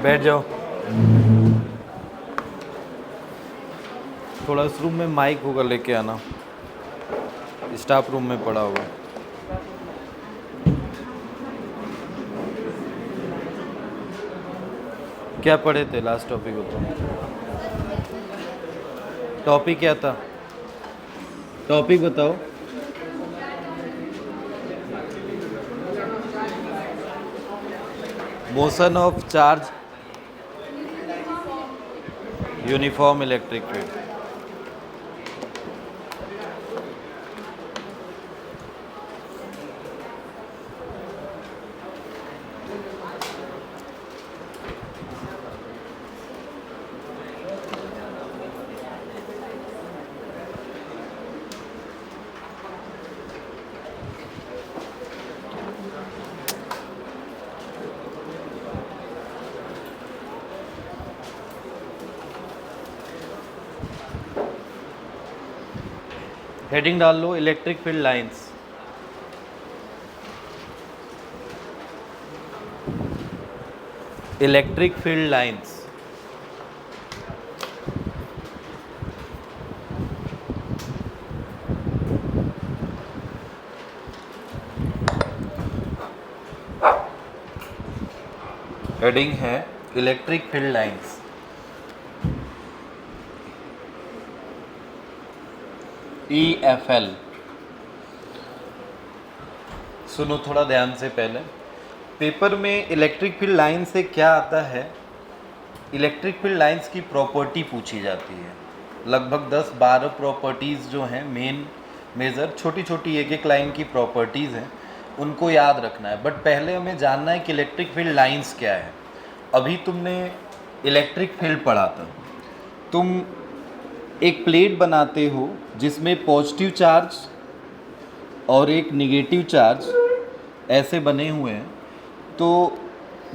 बैठ जाओ। थोड़ा इस रूम में माइक होगा, लेके आना। स्टाफ रूम में पड़ा होगा। क्या पढ़े थे लास्ट टॉपिक बताओ। टॉपिक क्या था? टॉपिक बताओ। Motion of charge, uniform electric field. Heading डाल लो, electric field lines. Electric field lines. Heading है इलेक्ट्रिक फील्ड लाइंस। EFL। सुनो थोड़ा ध्यान से। पहले पेपर में इलेक्ट्रिक फील्ड लाइन से क्या आता है, इलेक्ट्रिक फील्ड लाइंस की प्रॉपर्टी पूछी जाती है। लगभग 10-12 प्रॉपर्टीज़ जो हैं, मेजर छोटी छोटी एक एक लाइन की प्रॉपर्टीज़ हैं, उनको याद रखना है। बट पहले हमें जानना है कि इलेक्ट्रिक फील्ड लाइंस क्या है। अभी तुमने इलेक्ट्रिक फील्ड पढ़ा था। तुम एक प्लेट बनाते हो जिसमें पॉजिटिव चार्ज और एक निगेटिव चार्ज ऐसे बने हुए हैं, तो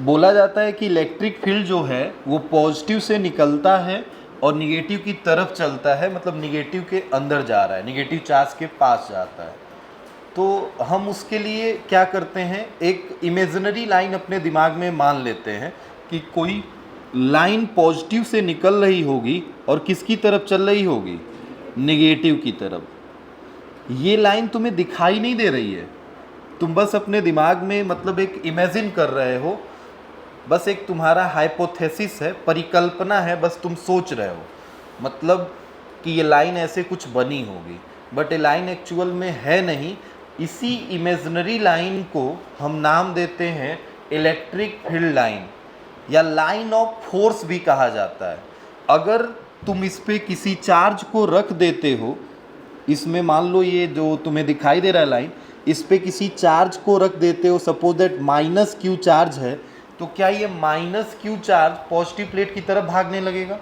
बोला जाता है कि इलेक्ट्रिक फील्ड जो है वो पॉजिटिव से निकलता है और निगेटिव की तरफ चलता है, मतलब निगेटिव के अंदर जा रहा है, निगेटिव चार्ज के पास जाता है। तो हम उसके लिए क्या करते हैं, एक इमेजिनरी लाइन अपने दिमाग में मान लेते हैं कि कोई लाइन पॉजिटिव से निकल रही होगी और किसकी तरफ चल रही होगी, निगेटिव की तरफ। ये लाइन तुम्हें दिखाई नहीं दे रही है, तुम बस अपने दिमाग में मतलब एक इमेजिन कर रहे हो, बस एक तुम्हारा हाइपोथेसिस है, परिकल्पना है, बस तुम सोच रहे हो मतलब कि ये लाइन ऐसे कुछ बनी होगी, बट ये लाइन एक्चुअल में है नहीं। इसी इमेजिनरी लाइन को हम नाम देते हैं इलेक्ट्रिक फील्ड लाइन, या लाइन ऑफ फोर्स भी कहा जाता है। अगर तुम इस पे किसी चार्ज को रख देते हो, इसमें मान लो ये जो तुम्हें दिखाई दे रहा है लाइन, इस पे किसी चार्ज को रख देते हो, सपोज दैट -Q चार्ज है, तो क्या ये -Q चार्ज पॉजिटिव प्लेट की तरफ भागने लगेगा?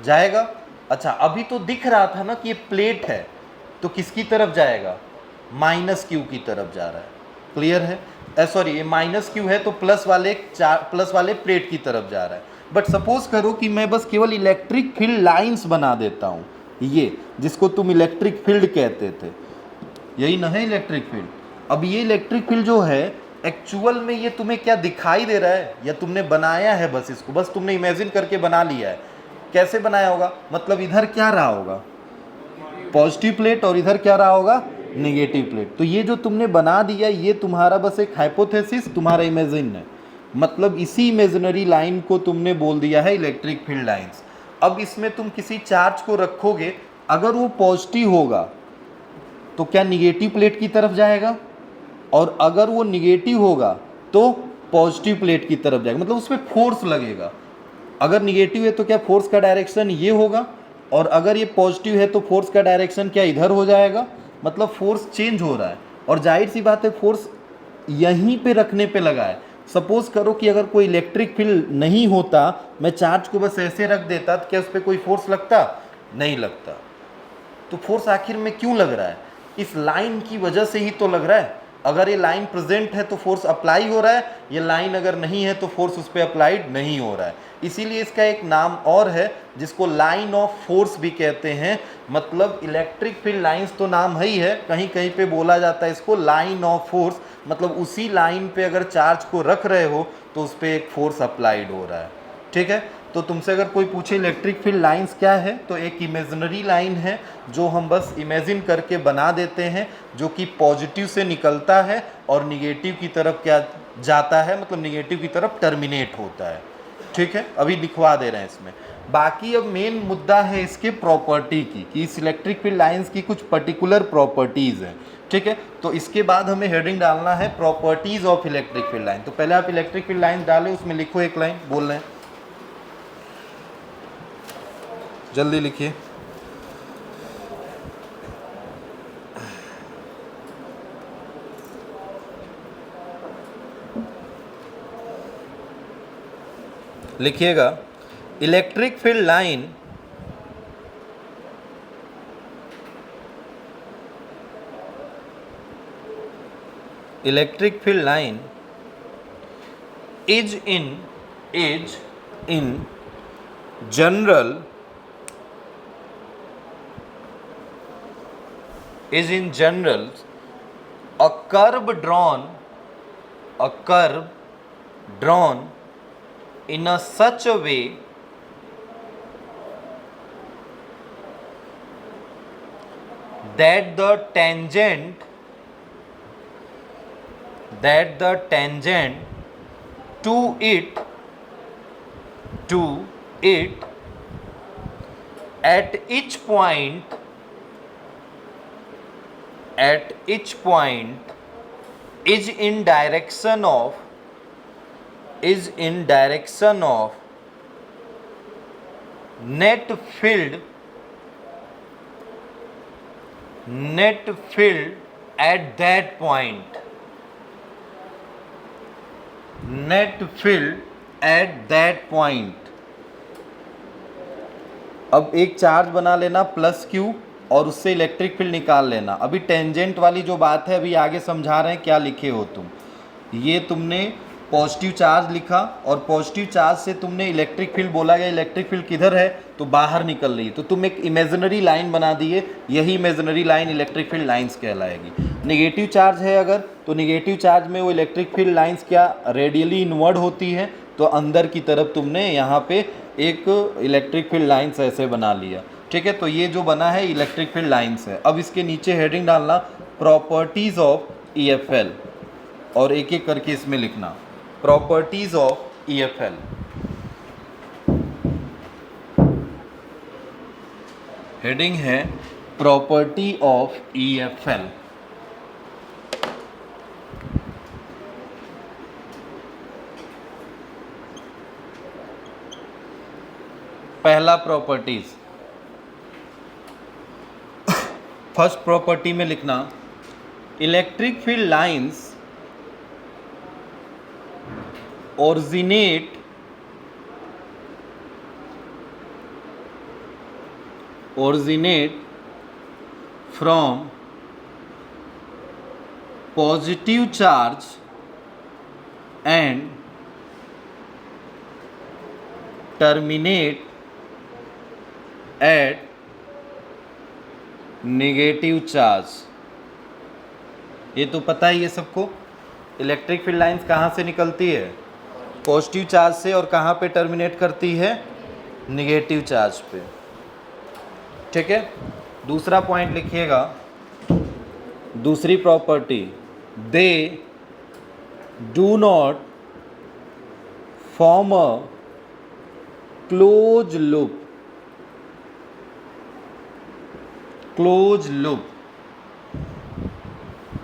जाएगा। अच्छा, अभी तो दिख रहा था ना कि ये प्लेट है, तो किसकी तरफ जाएगा, -Q की तरफ जा रहा है। क्लियर है? सॉरी, ये -Q है तो प्लस वाले प्लेट की तरफ जा रहा है। बट सपोज करो कि मैं बस केवल इलेक्ट्रिक फील्ड लाइंस बना देता हूँ, ये जिसको तुम इलेक्ट्रिक फील्ड कहते थे, यही ना है इलेक्ट्रिक फील्ड। अब ये इलेक्ट्रिक फील्ड जो है एक्चुअल में ये तुम्हें क्या दिखाई दे रहा है, या तुमने बनाया है, बस इसको बस तुमने इमेजिन करके बना लिया है। कैसे बनाया होगा, मतलब इधर क्या रहा होगा, पॉजिटिव प्लेट, और इधर क्या रहा होगा, नेगेटिव प्लेट। तो ये जो तुमने बना दिया, ये तुम्हारा बस एक हाइपोथेसिस, तुम्हारा इमेजिन है, मतलब इसी इमेजिनरी लाइन को तुमने बोल दिया है इलेक्ट्रिक फील्ड लाइंस। अब इसमें तुम किसी चार्ज को रखोगे, अगर वो पॉजिटिव होगा तो क्या निगेटिव प्लेट की तरफ जाएगा, और अगर वो निगेटिव होगा तो पॉजिटिव प्लेट की तरफ जाएगा, मतलब उसमें फोर्स लगेगा। अगर निगेटिव है तो क्या फोर्स का डायरेक्शन ये होगा, और अगर ये पॉजिटिव है तो फोर्स का डायरेक्शन क्या इधर हो जाएगा, मतलब फोर्स चेंज हो रहा है। और जाहिर सी बात है फोर्स यहीं पे रखने पे लगा है। सपोज करो कि अगर कोई इलेक्ट्रिक फील्ड नहीं होता, मैं चार्ज को बस ऐसे रख देता, तो क्या उस पर कोई फोर्स लगता, नहीं लगता। तो फोर्स आखिर में क्यों लग रहा है, इस लाइन की वजह से ही तो लग रहा है। अगर ये लाइन प्रेजेंट है तो फोर्स अप्लाई हो रहा है, ये लाइन अगर नहीं है तो फोर्स उस पर अप्लाइड नहीं हो रहा है। इसीलिए इसका एक नाम और है जिसको लाइन ऑफ फोर्स भी कहते हैं। मतलब इलेक्ट्रिक फील्ड लाइंस तो नाम है ही है, कहीं कहीं पे बोला जाता है इसको लाइन ऑफ फोर्स, मतलब उसी लाइन पे अगर चार्ज को रख रहे हो तो उस पर एक फोर्स अप्लाइड हो रहा है। ठीक है, तो तुमसे अगर कोई पूछे इलेक्ट्रिक फील्ड लाइंस क्या है, तो एक इमेजिनरी लाइन है जो हम बस इमेजिन करके बना देते हैं, जो कि पॉजिटिव से निकलता है और निगेटिव की तरफ क्या जाता है, मतलब निगेटिव की तरफ टर्मिनेट होता है। ठीक है, अभी लिखवा दे रहे हैं इसमें। बाकी अब मेन मुद्दा है इसके प्रॉपर्टी की, कि इस इलेक्ट्रिक फील्ड लाइंस की कुछ पर्टिकुलर प्रॉपर्टीज़ हैं। ठीक है, तो इसके बाद हमें हेडिंग डालना है properties of electric field line. तो पहले आप इलेक्ट्रिक फील्ड लाइन डालें, उसमें लिखो एक लाइन, बोल रहे हैं, जल्दी लिखिए। लिखिएगा electric field line electric field line is in general a curve drawn in a such a way that the tangent to it at each point is in direction of net field at that point. अब एक charge बना लेना plus Q और उससे electric field निकाल लेना। अभी tangent वाली जो बात है अभी आगे समझा रहे हैं, क्या लिखे हो तुम। ये तुमने पॉजिटिव चार्ज लिखा और पॉजिटिव चार्ज से तुमने इलेक्ट्रिक फील्ड बोला गया, इलेक्ट्रिक फील्ड किधर है तो बाहर निकल रही है, तो तुम एक इमेजिनरी लाइन बना दिए, यही imaginary line electric field lines कहलाएगी। नेगेटिव चार्ज है अगर, तो नेगेटिव चार्ज में वो इलेक्ट्रिक फील्ड लाइंस क्या रेडियली इनवर्ड होती है, तो अंदर की तरफ तुमने यहाँ पे एक इलेक्ट्रिक फील्ड लाइंस ऐसे बना लिया। ठीक है, तो ये जो बना है इलेक्ट्रिक फील्ड लाइंस है। अब इसके नीचे हेडिंग डालना प्रॉपर्टीज ऑफ EFL और एक एक करके इसमें लिखना प्रॉपर्टीज ऑफ EFL। हेडिंग है प्रॉपर्टी ऑफ EFL। पहला प्रॉपर्टीज, फर्स्ट प्रॉपर्टी में लिखना electric field lines originate from positive charge and terminate at negative charge. ये तो पता ही है सबको, इलेक्ट्रिक फील्ड लाइंस कहाँ से निकलती है, पॉजिटिव चार्ज से, और कहाँ पे टर्मिनेट करती है, नेगेटिव चार्ज पे। ठीक है, दूसरा पॉइंट लिखिएगा, दूसरी property, they do not form a close loop.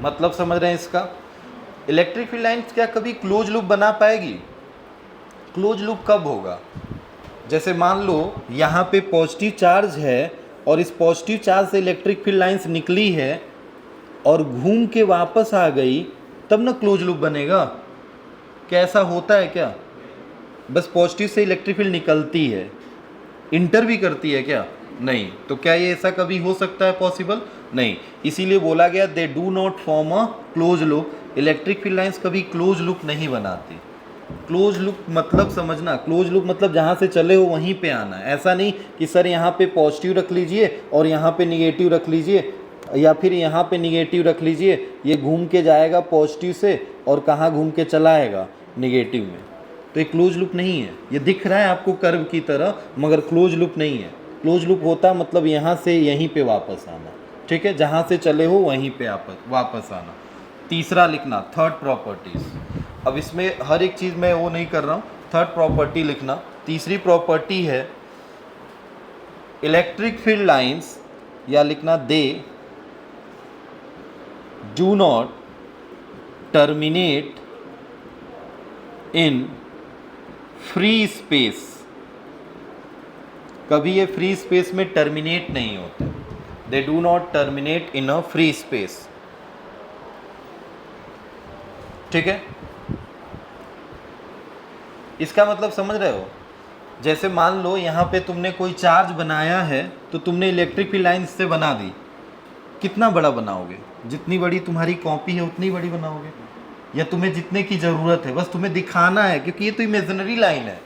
मतलब समझ रहे हैं इसका, इलेक्ट्रिक फील्ड लाइंस क्या कभी क्लोज लूप बना पाएगी? क्लोज लूप कब होगा, जैसे मान लो यहाँ पे पॉजिटिव चार्ज है और इस पॉजिटिव चार्ज से इलेक्ट्रिक फील्ड लाइंस निकली है और घूम के वापस आ गई, तब ना क्लोज लूप बनेगा। क्या ऐसा होता है क्या? बस पॉजिटिव से इलेक्ट्रिक फील्ड निकलती है, इंटर भी करती है क्या? नहीं। तो क्या ये ऐसा कभी हो सकता है पॉसिबल? नहीं, इसीलिए बोला गया they do not form a close loop. Electric field lines कभी क्लोज लूप नहीं बनाती। क्लोज लूप मतलब समझना, क्लोज लूप मतलब जहाँ से चले हो वहीं पे आना है। ऐसा नहीं कि सर यहाँ पे पॉजिटिव रख लीजिए और यहाँ पे निगेटिव रख लीजिए, या फिर यहाँ पे निगेटिव रख लीजिए, ये घूम के जाएगा पॉजिटिव से और कहाँ घूम के चला आएगा, निगेटिव में। तो ये क्लोज लूप नहीं है। ये दिख रहा है आपको कर्व की तरह, मगर क्लोज लूप नहीं है। क्लोज लूप होता मतलब यहाँ से यहीं पे वापस आना, ठीक है, जहाँ से चले हो वहीं पे वापस आना। तीसरा लिखना, थर्ड प्रॉपर्टीज। अब इसमें हर एक चीज़ मैं वो नहीं कर रहा हूँ, थर्ड प्रॉपर्टी लिखना। तीसरी प्रॉपर्टी है इलेक्ट्रिक फील्ड लाइंस, या लिखना they do not terminate in free space. कभी ये फ्री स्पेस में टर्मिनेट नहीं होते। They do not terminate in a free space, ठीक है। इसका मतलब समझ रहे हो? जैसे मान लो यहाँ पे तुमने कोई चार्ज बनाया है, तो तुमने इलेक्ट्रिक फील्ड लाइन इससे बना दी। कितना बड़ा बनाओगे? जितनी बड़ी तुम्हारी कॉपी है उतनी बड़ी बनाओगे, या तुम्हें जितने की ज़रूरत है, बस तुम्हें दिखाना है, क्योंकि ये तो इमेजिनरी लाइन है।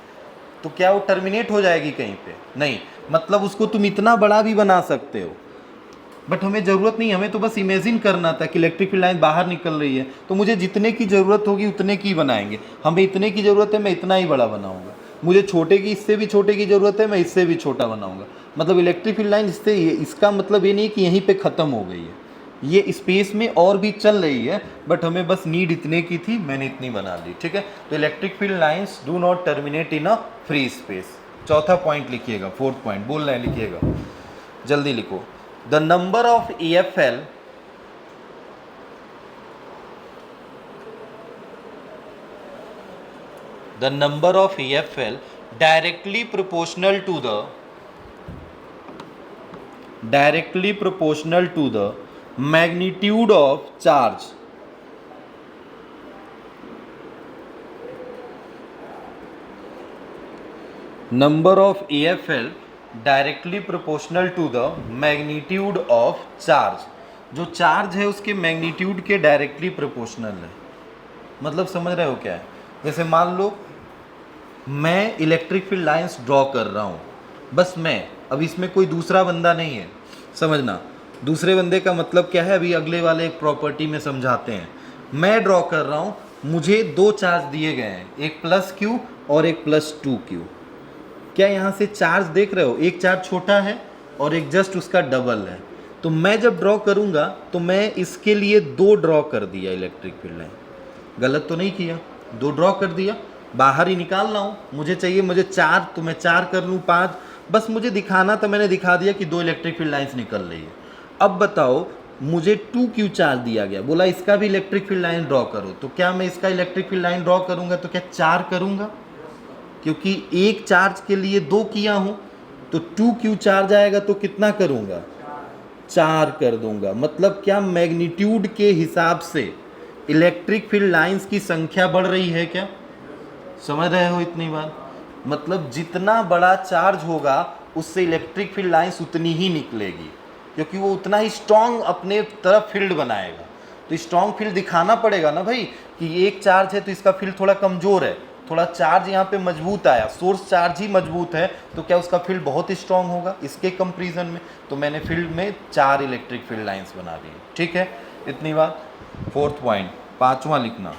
तो क्या वो टर्मिनेट हो जाएगी कहीं पे? नहीं, मतलब उसको तुम इतना बड़ा भी बना सकते हो, बट हमें ज़रूरत नहीं। हमें तो बस इमेजिन करना था कि इलेक्ट्रिक फील्ड लाइन बाहर निकल रही है, तो मुझे जितने की ज़रूरत होगी उतने की बनाएंगे। हमें इतने की ज़रूरत है, मैं इतना ही बड़ा बनाऊंगा। मुझे छोटे की, इससे भी छोटे की ज़रूरत है, मैं इससे भी छोटा बनाऊंगा। मतलब इलेक्ट्रिक फील्ड लाइन इससे, इसका मतलब ये नहीं कि यहीं पर ख़त्म हो गई है, ये स्पेस में और भी चल रही है, बट हमें बस नीड इतने की थी, मैंने इतनी बना दी, ठीक है। तो electric field lines do not terminate in a free space. चौथा पॉइंट लिखिएगा, फोर्थ पॉइंट बोल रहे हैं, लिखिएगा, जल्दी लिखो। The number of EFL directly proportional to the magnitude of charge. Number of EFL directly proportional to the magnitude of charge. जो charge है उसके मैग्नीट्यूड के डायरेक्टली प्रोपोर्शनल है। मतलब समझ रहे हो क्या है? जैसे मान लो मैं इलेक्ट्रिक फील्ड लाइंस ड्रॉ कर रहा हूँ, बस मैं, अब इसमें कोई दूसरा बंदा नहीं है, समझना। दूसरे बंदे का मतलब क्या है, अभी अगले वाले एक प्रॉपर्टी में समझाते हैं। मैं ड्रॉ कर रहा हूँ, मुझे दो चार्ज दिए गए हैं, एक +Q और एक +2Q। क्या यहाँ से चार्ज देख रहे हो? एक चार्ज छोटा है और एक जस्ट उसका डबल है। तो मैं जब ड्रॉ करूँगा तो मैं इसके लिए दो ड्रॉ कर दिया इलेक्ट्रिक फील्ड लाइन। गलत तो नहीं किया, दो ड्रॉ कर दिया, बाहर ही निकाल रहा हूँ। मुझे चाहिए, मुझे चार, तो मैं चार कर लूँ 5, बस मुझे दिखाना था, मैंने दिखा दिया कि दो इलेक्ट्रिक फील्ड लाइन्स निकल रही है। अब बताओ, मुझे 2Q चार्ज दिया गया, बोला इसका भी इलेक्ट्रिक फील्ड लाइन ड्रॉ करो, तो क्या मैं इसका इलेक्ट्रिक फील्ड लाइन ड्रॉ करूँगा तो क्या 4 करूँगा? क्योंकि एक चार्ज के लिए 2 किया हूं, तो 2Q चार्ज आएगा तो कितना करूंगा? 4 कर दूंगा। मतलब क्या मैग्नीट्यूड के हिसाब से इलेक्ट्रिक फील्ड लाइंस की संख्या बढ़ रही है क्या? समझ रहे हो इतनी बात? मतलब जितना बड़ा चार्ज होगा उससे इलेक्ट्रिक फील्ड लाइंस उतनी ही निकलेगी, क्योंकि वो उतना ही स्ट्रॉन्ग अपने तरफ फील्ड बनाएगा। तो स्ट्रॉन्ग फील्ड दिखाना पड़ेगा ना भाई, कि एक चार्ज है तो इसका फील्ड थोड़ा कमज़ोर है, थोड़ा चार्ज यहाँ पे मजबूत आया, सोर्स चार्ज ही मजबूत है, तो क्या उसका फील्ड बहुत ही स्ट्रॉन्ग होगा इसके कंपैरिजन में? तो मैंने फील्ड में 4 इलेक्ट्रिक फील्ड लाइंस बना दी, ठीक है, इतनी बात। फोर्थ पॉइंट, पांचवा लिखना।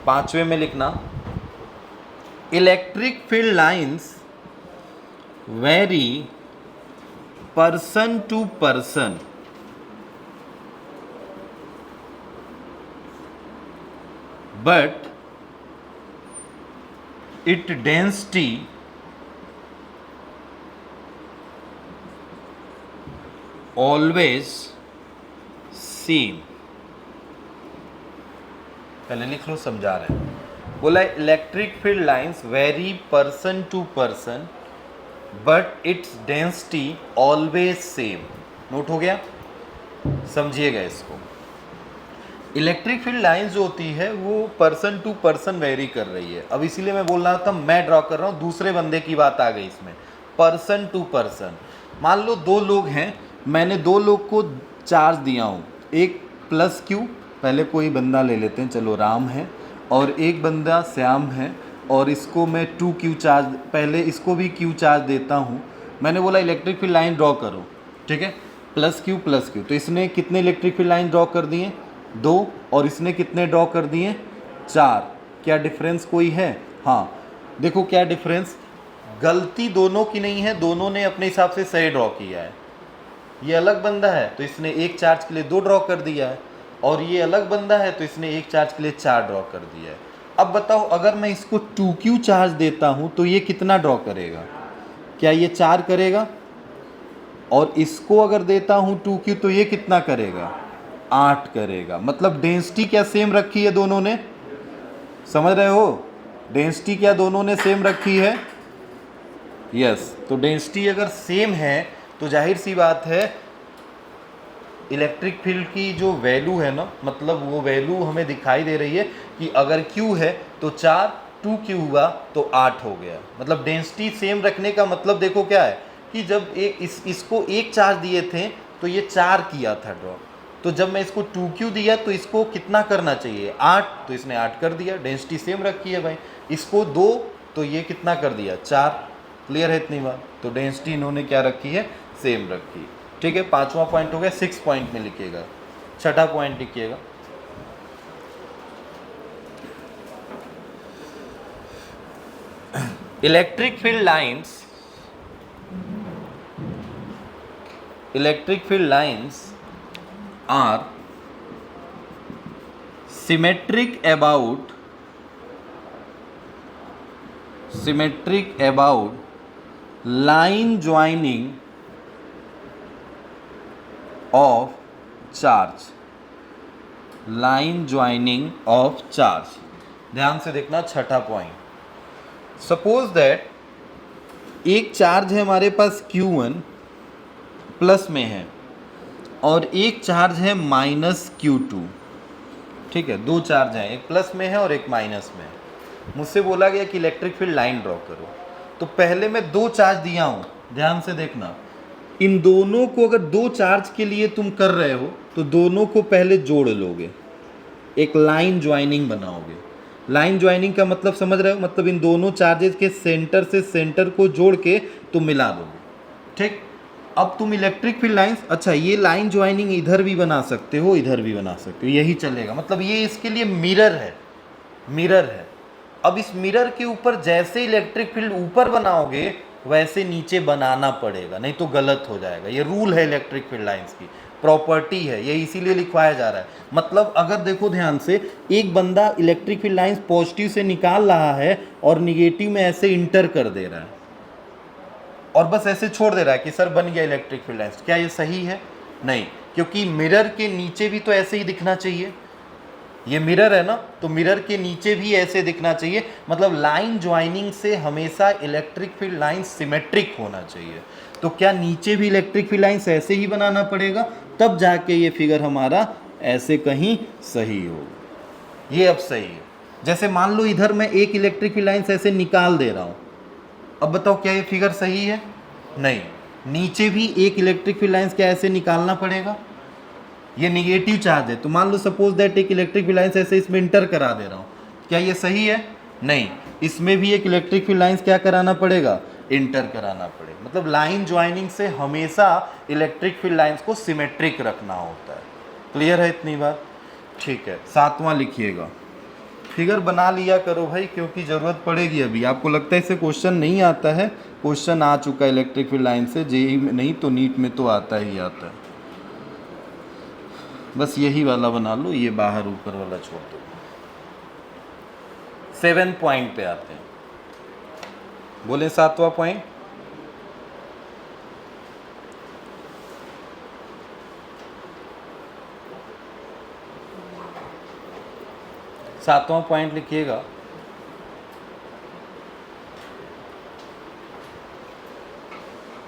पांचवे में लिखना, electric field lines vary person to person, but its density always same। पहले लिख लो, समझा रहे हैं। बोला electric field lines vary person to person but its density always same. Note हो गया? समझिएगा इसको। इलेक्ट्रिक फील्ड लाइंस जो होती है वो पर्सन टू पर्सन वेरी कर रही है। अब इसीलिए मैं बोल रहा था, मैं ड्रॉ कर रहा हूँ, दूसरे बंदे की बात आ गई इसमें। Person to person. मान लो दो लोग हैं, मैंने दो लोग को चार्ज दिया हूँ, एक प्लस क्यू, पहले कोई बंदा ले लेते हैं, चलो राम है, और एक बंदा श्याम है, और इसको मैं 2Q चार्ज, पहले इसको भी Q चार्ज देता हूँ। मैंने बोला इलेक्ट्रिक फील्ड लाइन ड्रॉ करो, ठीक है, प्लस क्यू, तो इसने कितने इलेक्ट्रिक फील्ड लाइन ड्रॉ कर दिए? 2, और इसने कितने ड्रॉ कर दिए? 4। क्या डिफरेंस कोई है? हाँ, देखो क्या डिफरेंस, गलती दोनों की नहीं है, दोनों ने अपने हिसाब से सही ड्रॉ किया है। ये अलग बंदा है तो इसने एक चार्ज के लिए 2 ड्रॉ कर दिया है, और ये अलग बंदा है तो इसने एक चार्ज के लिए 4 ड्रॉ कर दिया है। अब बताओ, अगर मैं इसको 2Q चार्ज देता हूँ तो ये कितना ड्रॉ करेगा? क्या ये 4 करेगा? और इसको अगर देता हूँ 2Q तो ये कितना करेगा? 8 करेगा। मतलब डेंसिटी क्या सेम रखी है दोनों ने? समझ रहे हो? डेंसिटी क्या दोनों ने सेम रखी है? यस। तो डेंसिटी अगर सेम है तो जाहिर सी बात है इलेक्ट्रिक फील्ड की जो वैल्यू है ना, मतलब वो वैल्यू हमें दिखाई दे रही है कि अगर Q है तो 4, 2Q हुआ तो 8 हो गया। मतलब डेंसिटी सेम रखने का मतलब देखो क्या है कि जब इसको एक चार्ज दिए थे तो ये 4 किया था ड्रॉ, तो जब मैं इसको 2Q दिया तो इसको कितना करना चाहिए? 8, तो इसने 8 कर दिया। डेंसिटी सेम रखी है भाई। इसको 2 तो ये कितना कर दिया? 4। क्लियर है इतनी बात? तो डेंसिटी इन्होंने क्या रखी है? सेम रखी। ठीक है, 5वां पॉइंट हो गया। 6 पॉइंट में लिखिएगा, 6ठा पॉइंट लिखिएगा। Electric field lines are symmetric about line joining of charge। ध्यान से देखना, 6ठा पॉइंट। सपोज दैट एक चार्ज है हमारे पास Q1 प्लस में है और एक चार्ज है -Q2। ठीक है, दो चार्ज हैं, एक प्लस में है और एक माइनस में है। मुझसे बोला गया कि इलेक्ट्रिक फील्ड लाइन ड्रॉ करो। तो पहले मैं 2 चार्ज दिया हूँ, ध्यान से देखना। इन दोनों को अगर 2 चार्ज के लिए तुम कर रहे हो तो दोनों को पहले जोड़ लोगे, एक लाइन ज्वाइनिंग बनाओगे। लाइन ज्वाइनिंग का मतलब समझ रहे हो? मतलब इन दोनों चार्जेस के सेंटर से सेंटर को जोड़ के तुम मिला दोगे। ठीक, अब तुम इलेक्ट्रिक फील्ड लाइंस, अच्छा ये लाइन ज्वाइनिंग इधर भी बना सकते हो, इधर भी बना सकते हो, यही चलेगा। मतलब ये इसके लिए मिरर है। अब इस मिरर के ऊपर जैसे इलेक्ट्रिक फील्ड ऊपर बनाओगे वैसे नीचे बनाना पड़ेगा, नहीं तो गलत हो जाएगा। ये रूल है इलेक्ट्रिक फील्ड लाइंस की, प्रॉपर्टी है ये, इसीलिए लिखवाया जा रहा है। मतलब अगर देखो ध्यान से, एक बंदा इलेक्ट्रिक फील्ड लाइंस पॉजिटिव से निकाल रहा है और निगेटिव में ऐसे इंटर कर दे रहा है और बस ऐसे छोड़ दे रहा है कि सर बन गया इलेक्ट्रिक फील्ड लाइंस। क्या ये सही है? नहीं, क्योंकि मिरर के नीचे भी तो ऐसे ही दिखना चाहिए। ये मिरर है ना, तो मिरर के नीचे भी ऐसे दिखना चाहिए। मतलब लाइन ज्वाइनिंग से हमेशा इलेक्ट्रिक फील्ड लाइन सिमेट्रिक होना चाहिए। तो क्या नीचे भी इलेक्ट्रिक फील्ड लाइंस ऐसे ही बनाना पड़ेगा, तब जाके ये फिगर हमारा ऐसे कहीं सही हो। ये अब सही है। जैसे मान लो इधर मैं एक इलेक्ट्रिक फील्ड लाइंस ऐसे निकाल दे रहा हूँ, अब बताओ क्या ये फिगर सही है? नहीं, नीचे भी एक इलेक्ट्रिक फील्ड लाइंस क्या ऐसे निकालना पड़ेगा। ये निगेटिव चार्ज है, तो मान लो सपोज दैट एक इलेक्ट्रिक फील्ड लाइंस ऐसे इसमें इंटर करा दे रहा हूँ, क्या ये सही है? नहीं, इसमें भी एक इलेक्ट्रिक फील्ड लाइंस क्या कराना पड़ेगा? इंटर कराना पड़ेगा। मतलब लाइन ज्वाइनिंग से हमेशा इलेक्ट्रिक फील्ड लाइंस को सिमेट्रिक रखना होता है। क्लियर है इतनी बात? ठीक है, 7वां लिखिएगा। फिगर बना लिया करो भाई, क्योंकि ज़रूरत पड़ेगी। अभी आपको लगता है इसे क्वेश्चन नहीं आता है, क्वेश्चन आ चुका है इलेक्ट्रिक फील्ड लाइन से, जेईई में नहीं तो नीट में तो आता ही आता है। बस यही वाला बना लो, ये बाहर ऊपर वाला छोड़ दो। 7 पॉइंट पे आते हैं। बोले 7वां पॉइंट, सातवां पॉइंट लिखिएगा।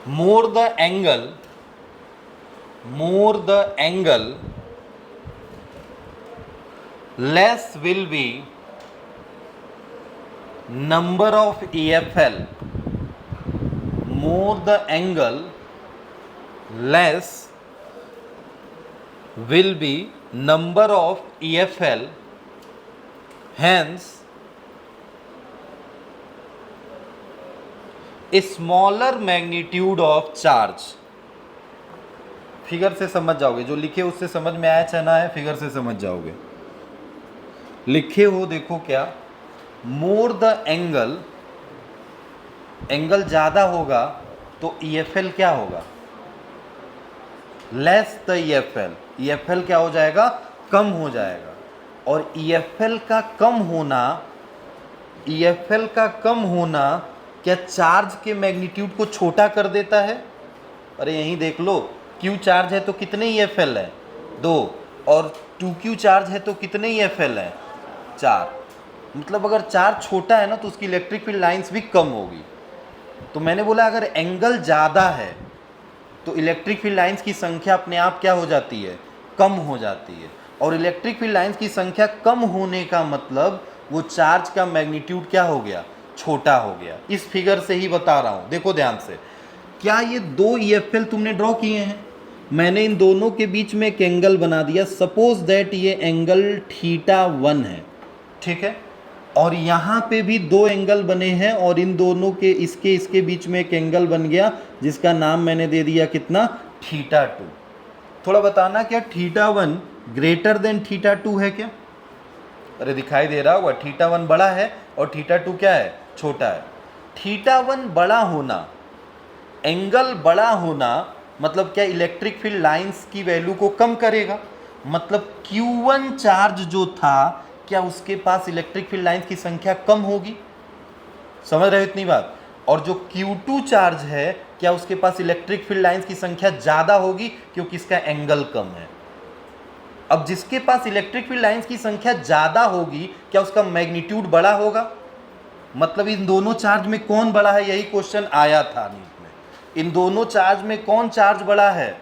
more the angle less will be number of EFL, more the angle, less will be number of EFL, hence a smaller magnitude of charge। Figure से समझ जाओगे, जो लिखे उससे समझ में आया चाहे ना आया, फिगर से समझ जाओगे। लिखे हो देखो क्या, मोर द एंगल, एंगल ज़्यादा होगा तो EFL क्या होगा, लेस द EFL, EFL क्या हो जाएगा, कम हो जाएगा। और EFL का कम होना, EFL का कम होना क्या चार्ज के मैग्नीट्यूड को छोटा कर देता है? अरे यहीं देख लो, Q चार्ज है तो कितने EFL है, 2, और 2Q चार्ज है तो कितने EFL है, 4। मतलब अगर चार्ज छोटा है ना तो उसकी इलेक्ट्रिक फील्ड लाइंस भी कम होगी। तो मैंने बोला अगर एंगल ज़्यादा है तो इलेक्ट्रिक फील्ड लाइंस की संख्या अपने आप क्या हो जाती है, कम हो जाती है। और इलेक्ट्रिक फील्ड लाइंस की संख्या कम होने का मतलब वो चार्ज का मैग्नीट्यूड क्या हो गया, छोटा हो गया। इस फिगर से ही बता रहा हूँ, देखो ध्यान से। क्या ये 2 EFL तुमने ड्रॉ किए हैं, मैंने इन दोनों के बीच में एक एंगल बना दिया, सपोज दैट ये एंगल θ1 है, ठीक है। और यहाँ पे भी 2 एंगल बने हैं और इन दोनों के इसके बीच में एक एंगल बन गया जिसका नाम मैंने दे दिया कितना, θ2। थोड़ा बताना क्या θ1 ग्रेटर देन θ2 है क्या? अरे दिखाई दे रहा होगा, θ1 बड़ा है और θ2 क्या है, छोटा है। θ1 बड़ा होना, एंगल बड़ा होना मतलब क्या, इलेक्ट्रिक फील्ड लाइंस की वैल्यू को कम करेगा। मतलब Q1 चार्ज जो था, क्या उसके पास इलेक्ट्रिक फील्ड लाइंस की संख्या कम होगी? समझ रहे हो इतनी बात? और जो Q2 चार्ज है, क्या उसके पास इलेक्ट्रिक फील्ड लाइंस की संख्या ज़्यादा होगी क्योंकि इसका एंगल कम है। अब जिसके पास इलेक्ट्रिक फील्ड लाइंस की संख्या ज़्यादा होगी, क्या उसका मैग्नीट्यूड बड़ा होगा? मतलब इन दोनों चार्ज में कौन बड़ा है, यही क्वेश्चन आया था नीट में। इन दोनों चार्ज में कौन चार्ज बड़ा है,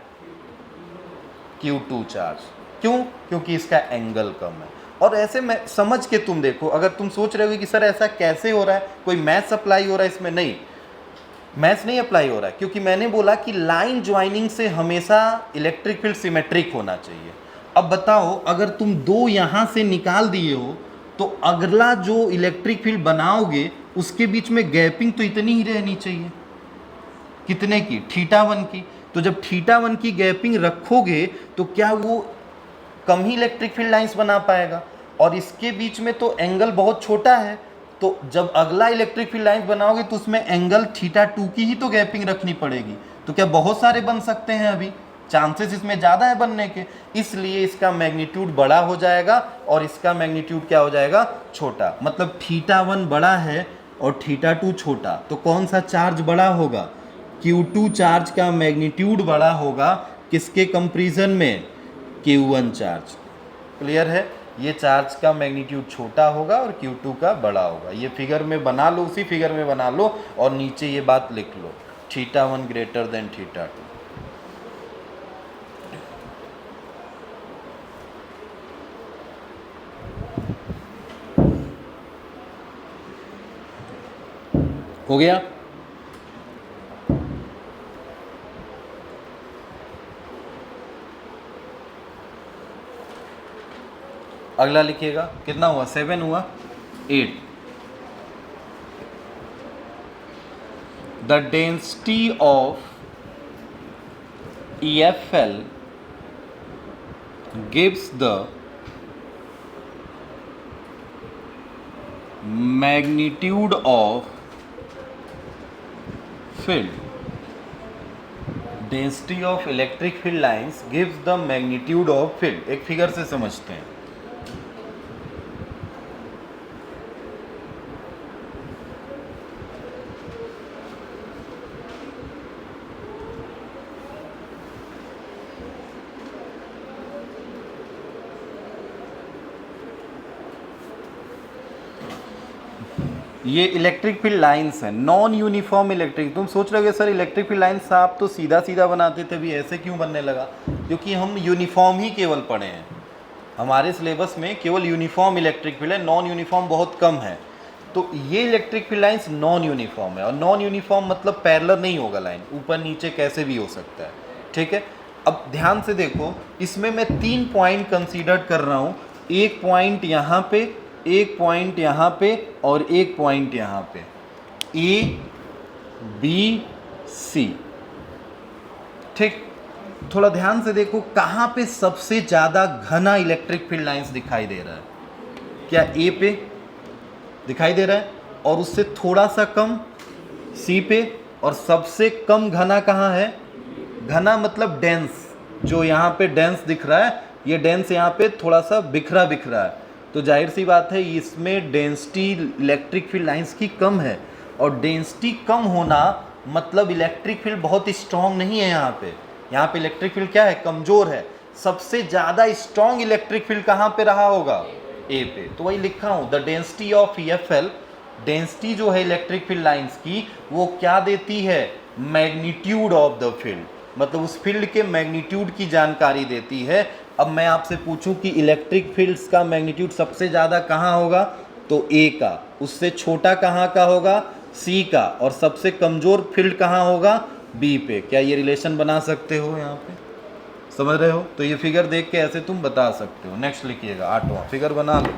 Q2 चार्ज। क्यों? क्योंकि इसका एंगल कम है। और ऐसे में समझ के तुम देखो, अगर तुम सोच रहे हो कि सर ऐसा कैसे हो रहा है, कोई मैथ्स अप्लाई हो रहा है इसमें, नहीं, मैथ्स नहीं अप्लाई हो रहा है, क्योंकि मैंने बोला कि लाइन ज्वाइनिंग से हमेशा इलेक्ट्रिक फील्ड सिमेट्रिक होना चाहिए। अब बताओ, अगर तुम 2 यहाँ से निकाल दिए हो तो अगला जो इलेक्ट्रिक फील्ड बनाओगे उसके बीच में गैपिंग तो इतनी ही रहनी चाहिए, कितने की, θ1 की। तो जब θ1 की गैपिंग रखोगे तो क्या वो कम ही इलेक्ट्रिक फील्ड लाइंस बना पाएगा? और इसके बीच में तो एंगल बहुत छोटा है, तो जब अगला इलेक्ट्रिक फील्ड लाइंस बनाओगे तो उसमें एंगल θ2 की ही तो गैपिंग रखनी पड़ेगी। तो क्या बहुत सारे बन सकते हैं? अभी चांसेस इसमें ज़्यादा है बनने के, इसलिए इसका मैग्नीट्यूड बड़ा हो जाएगा और इसका मैग्नीट्यूड क्या हो जाएगा, छोटा। मतलब θ1 बड़ा है और θ2 छोटा, तो कौन सा चार्ज बड़ा होगा, Q2 चार्ज का मैग्नीट्यूड बड़ा होगा किसके कंपैरिजन में, Q1 चार्ज। क्लियर है? ये चार्ज का मैग्नीट्यूड छोटा होगा और Q2 का बड़ा होगा। ये फिगर में बना लो, उसी फिगर में बना लो और नीचे ये बात लिख लो, θ1 ग्रेटर देन θ2। हो गया? अगला लिखिएगा, कितना हुआ, 7 हुआ, 8। The density of EFL gives the magnitude of field, density of electric field lines gives the magnitude of field. एक फिगर से समझते हैं। ये इलेक्ट्रिक फील्ड लाइंस है, नॉन यूनिफॉर्म इलेक्ट्रिक। तुम सोच रहे हो सर इलेक्ट्रिक फील्ड लाइंस आप तो सीधा सीधा बनाते थे, भी ऐसे क्यों बनने लगा? क्योंकि हम यूनिफॉर्म ही केवल पढ़े हैं, हमारे सिलेबस में केवल यूनिफॉर्म इलेक्ट्रिक फील्ड है, नॉन यूनिफॉर्म बहुत कम है। तो ये electric field lines non uniform है, और नॉन यूनिफॉर्म मतलब पैरेलल नहीं होगा लाइन, ऊपर नीचे कैसे भी हो सकता है, ठीक है। अब ध्यान से देखो, इसमें मैं 3 पॉइंट कंसीडर कर रहा हूँ, एक पॉइंट यहाँ पे, एक पॉइंट यहाँ पे और एक पॉइंट यहाँ पे, ए बी सी, ठीक। थोड़ा ध्यान से देखो कहाँ पे सबसे ज़्यादा घना इलेक्ट्रिक फील्ड लाइंस दिखाई दे रहा है, क्या ए पे दिखाई दे रहा है, और उससे थोड़ा सा कम सी पे, और सबसे कम घना कहाँ है, घना मतलब डेंस, जो यहाँ पे डेंस दिख रहा है, ये डेंस यहाँ पे थोड़ा सा बिखरा बिखरा है, तो जाहिर सी बात है इसमें डेंसिटी इलेक्ट्रिक फील्ड लाइंस की कम है, और डेंसिटी कम होना मतलब इलेक्ट्रिक फील्ड बहुत स्ट्रॉन्ग नहीं है यहाँ पे इलेक्ट्रिक फील्ड क्या है, कमज़ोर है। सबसे ज़्यादा स्ट्रॉन्ग इलेक्ट्रिक फील्ड कहाँ पे रहा होगा, ए पे, तो वही लिखा हूँ, the density of EFL, density जो है इलेक्ट्रिक फील्ड लाइंस की, वो क्या देती है, मैग्नीट्यूड ऑफ द फील्ड, मतलब उस फील्ड के मैग्नीट्यूड की जानकारी देती है। अब मैं आपसे पूछूं कि इलेक्ट्रिक फील्ड्स का मैग्नीट्यूड सबसे ज़्यादा कहाँ होगा, तो ए का, उससे छोटा कहाँ का होगा, सी का, और सबसे कमज़ोर फील्ड कहाँ होगा, बी पे। क्या ये रिलेशन बना सकते हो, यहाँ पे समझ रहे हो, तो ये फिगर देख के ऐसे तुम बता सकते हो। नेक्स्ट लिखिएगा, 8वां फिगर बना लो।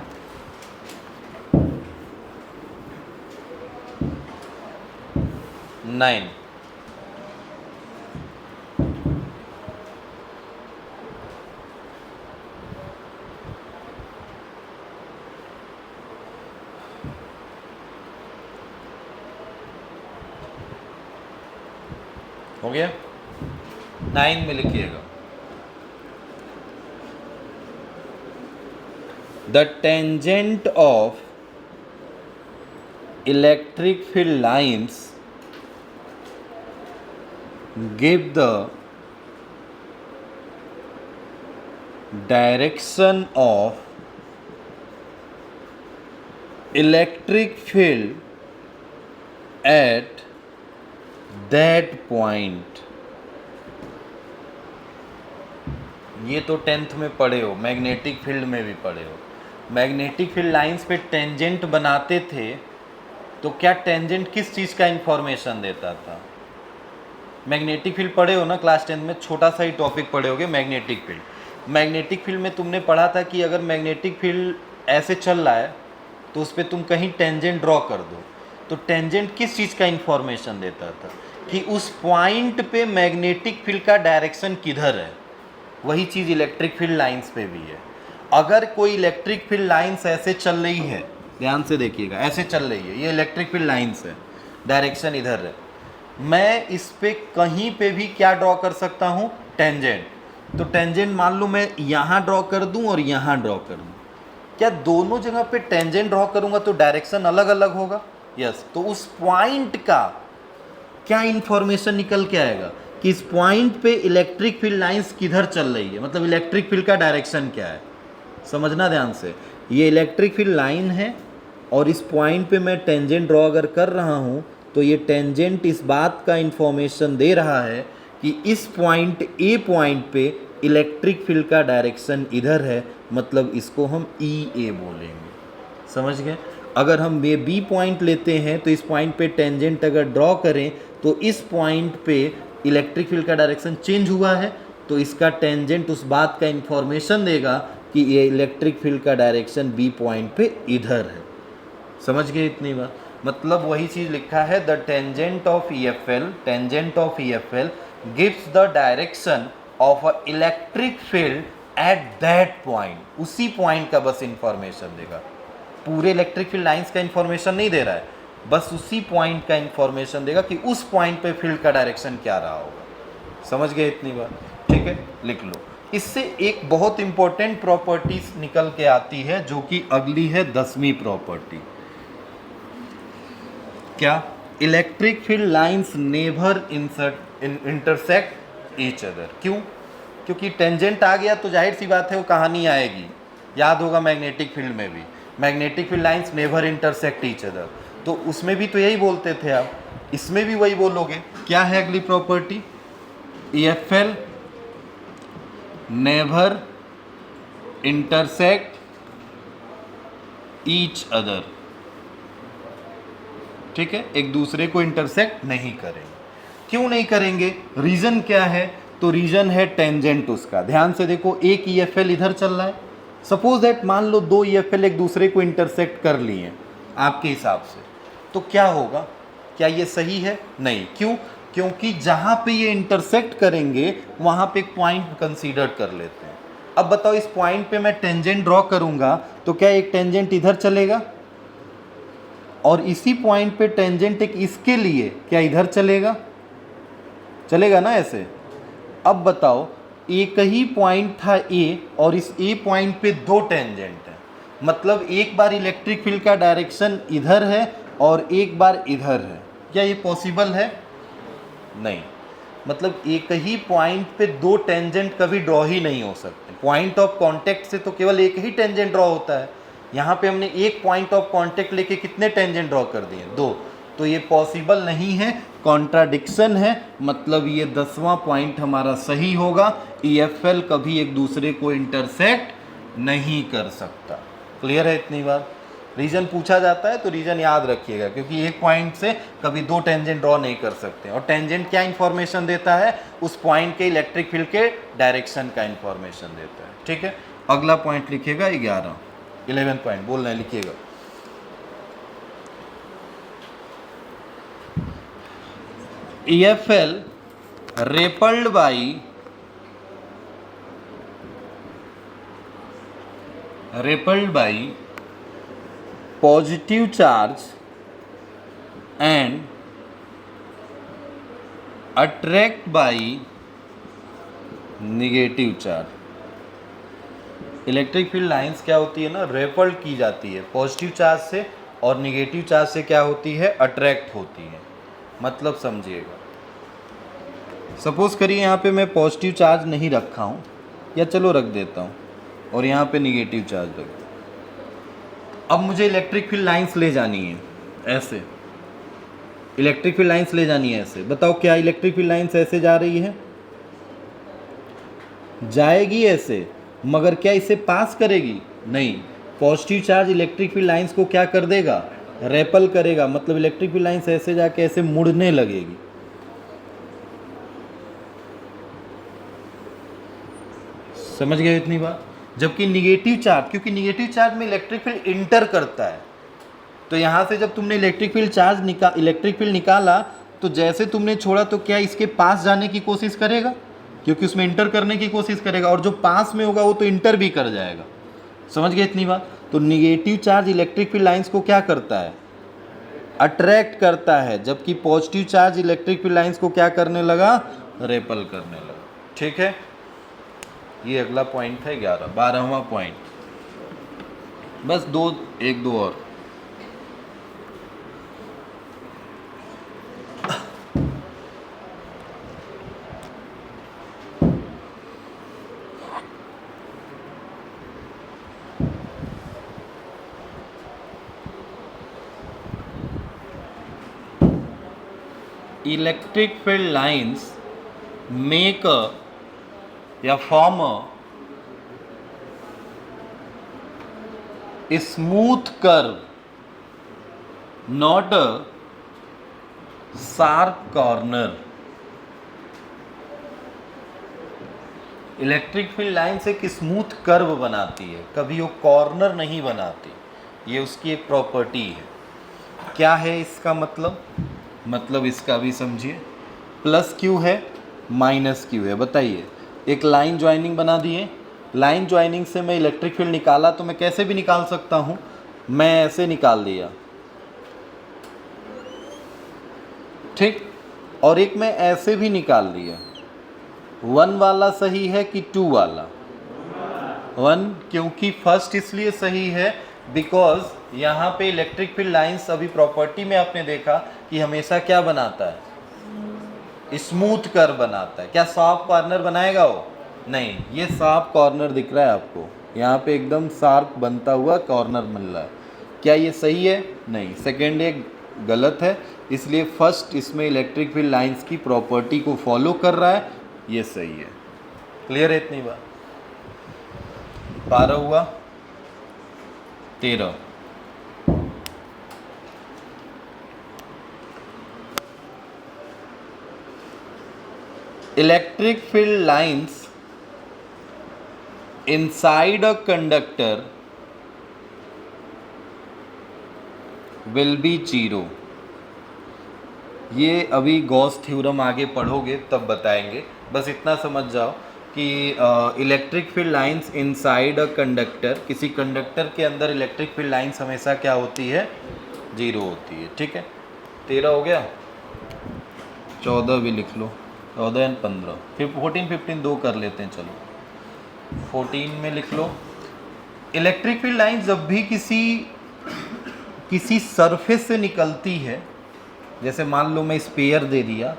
नाइन, हो गया, 9 में लिखिएगा, the tangent of electric field lines give the direction of electric field at that point। ये तो 10th में पढ़े हो, मैग्नेटिक फील्ड में भी पढ़े हो। मैग्नेटिक फील्ड लाइंस पे टेंजेंट बनाते थे, तो क्या टेंजेंट किस चीज़ का इंफॉर्मेशन देता था, मैग्नेटिक फील्ड पढ़े हो ना क्लास 10 में, छोटा सा ही टॉपिक पढ़े होगे मैग्नेटिक फील्ड। मैग्नेटिक फील्ड में तुमने पढ़ा था कि अगर मैग्नेटिक फील्ड ऐसे चल रहा है तो उस पर तुम कहीं टेंजेंट ड्रॉ कर दो, तो टेंजेंट किस चीज़ का इंफॉर्मेशन देता था, कि उस पॉइंट पे मैग्नेटिक फील्ड का डायरेक्शन किधर है। वही चीज़ इलेक्ट्रिक फील्ड लाइंस पे भी है। अगर कोई इलेक्ट्रिक फील्ड लाइंस ऐसे चल रही है, ध्यान से देखिएगा, ऐसे चल रही है, ये इलेक्ट्रिक फील्ड लाइंस है, डायरेक्शन इधर है, मैं इस पे कहीं पे भी क्या ड्रॉ कर सकता हूँ, टेंजेंट। तो टेंजेंट मान लो मैं यहाँ ड्रॉ कर दूँ और यहाँ ड्रॉ कर दूँ, क्या दोनों जगह पे टेंजेंट ड्रॉ करूँगा तो डायरेक्शन अलग अलग होगा, यस। तो उस पॉइंट का क्या इंफॉर्मेशन निकल के आएगा कि इस पॉइंट पे इलेक्ट्रिक फील्ड लाइंस किधर चल रही है, मतलब इलेक्ट्रिक फील्ड का डायरेक्शन क्या है, समझना ध्यान से। ये इलेक्ट्रिक फील्ड लाइन है और इस पॉइंट पे मैं टेंजेंट ड्रॉ अगर कर रहा हूँ, तो ये टेंजेंट इस बात का इंफॉर्मेशन दे रहा है कि इस पॉइंट ए पॉइंट पे इलेक्ट्रिक फील्ड का डायरेक्शन इधर है, मतलब इसको हम ई ए बोलेंगे, समझ गए। अगर हम ये बी पॉइंट लेते हैं तो इस पॉइंट पे टेंजेंट अगर ड्रॉ करें तो इस पॉइंट पे इलेक्ट्रिक फील्ड का डायरेक्शन चेंज हुआ है, तो इसका टेंजेंट उस बात का इंफॉर्मेशन देगा कि ये इलेक्ट्रिक फील्ड का डायरेक्शन बी पॉइंट पे इधर है, समझ गए इतनी बात। मतलब वही चीज़ लिखा है, the tangent of EFL, tangent of EFL gives the direction of a electric field at that point. उसी पॉइंट का बस इंफॉर्मेशन देगा, पूरे इलेक्ट्रिक फील्ड लाइंस का इंफॉर्मेशन नहीं दे रहा है, बस उसी पॉइंट का इंफॉर्मेशन देगा कि उस पॉइंट पे फील्ड का डायरेक्शन क्या रहा होगा, समझ गए इतनी बात, ठीक है, लिख लो। इससे एक बहुत इंपॉर्टेंट प्रॉपर्टीज निकल के आती है, जो कि अगली है 10वीं प्रॉपर्टी। क्या, electric field lines never intersect each other. क्यों, क्योंकि टेंजेंट आ गया तो जाहिर सी बात है वो कहानी आएगी, याद होगा मैग्नेटिक फील्ड में भी, magnetic field lines never intersect each other, तो उसमें भी तो यही बोलते थे आप, इसमें भी वही बोलोगे। क्या है अगली property, EFL never intersect each other. ठीक है, एक दूसरे को इंटरसेक्ट नहीं करेंगे। क्यों नहीं करेंगे, रीजन क्या है, तो रीजन है टेंजेंट उसका। ध्यान से देखो, एक EFL इधर चल रहा है, सपोज दैट मान लो 2 EFL एक दूसरे को इंटरसेक्ट कर लिए हैं आपके हिसाब से, तो क्या होगा, क्या ये सही है, नहीं। क्यों, क्योंकि जहां पे ये इंटरसेक्ट करेंगे वहां पे एक पॉइंट कंसीडर कर लेते हैं। अब बताओ, इस पॉइंट पे मैं टेंजेंट ड्रॉ करूंगा तो क्या एक टेंजेंट इधर चलेगा, और इसी पॉइंट पे टेंजेंट एक इसके लिए क्या इधर चलेगा, चलेगा ना ऐसे। अब बताओ, एक ही पॉइंट था A और इस A पॉइंट पे 2 टेंजेंट है, मतलब एक बार इलेक्ट्रिक फील्ड का डायरेक्शन इधर है और एक बार इधर है, क्या ये पॉसिबल है, नहीं। मतलब एक ही पॉइंट पे 2 टेंजेंट कभी ड्रॉ ही नहीं हो सकते। पॉइंट ऑफ कांटेक्ट से तो केवल एक ही टेंजेंट ड्रॉ होता है, यहाँ पे हमने एक पॉइंट ऑफ कांटेक्ट लेके कितने टेंजेंट ड्रॉ कर दिए, 2, तो ये पॉसिबल नहीं है, कॉन्ट्राडिक्शन है। मतलब ये 10वां पॉइंट हमारा सही होगा, EFL कभी एक दूसरे को इंटरसेक्ट नहीं कर सकता। क्लियर है इतनी बात। रीजन पूछा जाता है तो रीजन याद रखिएगा, क्योंकि एक पॉइंट से कभी 2 टेंजेंट ड्रॉ नहीं कर सकते। और टेंजेंट क्या इंफॉर्मेशन देता है, उस पॉइंट के इलेक्ट्रिक फील्ड के डायरेक्शन का इंफॉर्मेशन देता है। ठीक है, अगला पॉइंट लिखिएगा 11 पॉइंट बोल रहे हैं, लिखिएगा। EFL repelled by positive charge and attract by negative charge। Electric field lines क्या होती है ना, रेपल्ड की जाती है पॉजिटिव चार्ज से, और निगेटिव चार्ज से क्या होती है, अट्रैक्ट होती है। मतलब समझिएगा, सपोज करिए यहाँ पे मैं पॉजिटिव चार्ज नहीं रखा हूँ, या चलो रख देता हूँ, और यहाँ पे निगेटिव चार्ज रख दूँ। अब मुझे इलेक्ट्रिक फील्ड लाइंस ले जानी है ऐसे, इलेक्ट्रिक फील्ड लाइंस ले जानी है ऐसे। बताओ, क्या इलेक्ट्रिक फील्ड लाइंस ऐसे जा रही है, जाएगी ऐसे, मगर क्या इसे पास करेगी, नहीं। Positive charge electric field lines को क्या कर देगा, रेपल करेगा। मतलब इलेक्ट्रिक फील्ड लाइंस ऐसे जाके ऐसे मुड़ने लगेगी। समझ गए इतनी बात। जबकि निगेटिव चार्ज, क्योंकि निगेटिव चार्ज में इलेक्ट्रिक फील्ड इंटर करता है, तो यहाँ से जब तुमने इलेक्ट्रिक फील्ड निकाला, तो जैसे तुमने छोड़ा तो क्या इसके पास जाने की कोशिश करेगा, क्योंकि उसमें इंटर करने की कोशिश करेगा, और जो पास में होगा वो तो इंटर भी कर जाएगा। समझ गए इतनी बात। तो negative charge electric field lines को क्या करता है, अट्रैक्ट करता है, जबकि positive charge electric field lines को क्या करने लगा, रेपल करने लगा। ठीक है, ये अगला पॉइंट है 12वां पॉइंट। बस 1-2 और। Electric field lines make a form a smooth curve, not a sharp corner। Electric field lines एक स्मूथ कर्व बनाती है, कभी वो कॉर्नर नहीं बनाती। ये उसकी एक प्रॉपर्टी है। क्या है इसका मतलब इसका भी समझिए। प्लस क्यू है, माइनस क्यू है। बताइए, एक लाइन ज्वाइनिंग बना दिए, लाइन ज्वाइनिंग से मैं इलेक्ट्रिक फील्ड निकाला, तो मैं कैसे भी निकाल सकता हूँ, मैं ऐसे निकाल दिया, ठीक। और एक मैं ऐसे भी निकाल दिया। 1 वाला सही है कि 2 वाला, 1, क्योंकि फर्स्ट इसलिए सही है बिकॉज यहाँ पे इलेक्ट्रिक फील्ड लाइंस अभी प्रॉपर्टी में आपने देखा कि हमेशा क्या बनाता है, स्मूथ कर्व बनाता है। क्या शार्प कॉर्नर बनाएगा वो, नहीं। ये शार्प कॉर्नर दिख रहा है आपको, यहाँ पे एकदम शार्प बनता हुआ कॉर्नर मिल रहा है। क्या ये सही है, नहीं। सेकेंड एक गलत है, इसलिए फर्स्ट इसमें इलेक्ट्रिक फील्ड लाइंस की प्रॉपर्टी को फॉलो कर रहा है, ये सही है। क्लियर है इतनी बात। 12 हुआ, 13। Electric field lines inside a conductor will be zero. ये अभी गॉस थ्योरम आगे पढ़ोगे तब बताएंगे, बस इतना समझ जाओ कि electric field lines inside a conductor, किसी कंडक्टर के अंदर इलेक्ट्रिक फील्ड लाइंस हमेशा क्या होती है, जीरो होती है। ठीक है, 13 हो गया, 14 भी लिख लो, 14 एंड 15, फिर 14 15 दो कर लेते हैं, चलो 14 में लिख लो। इलेक्ट्रिक फील्ड लाइंस जब भी किसी सरफेस से निकलती है, जैसे मान लो मैं स्पेयर दे दिया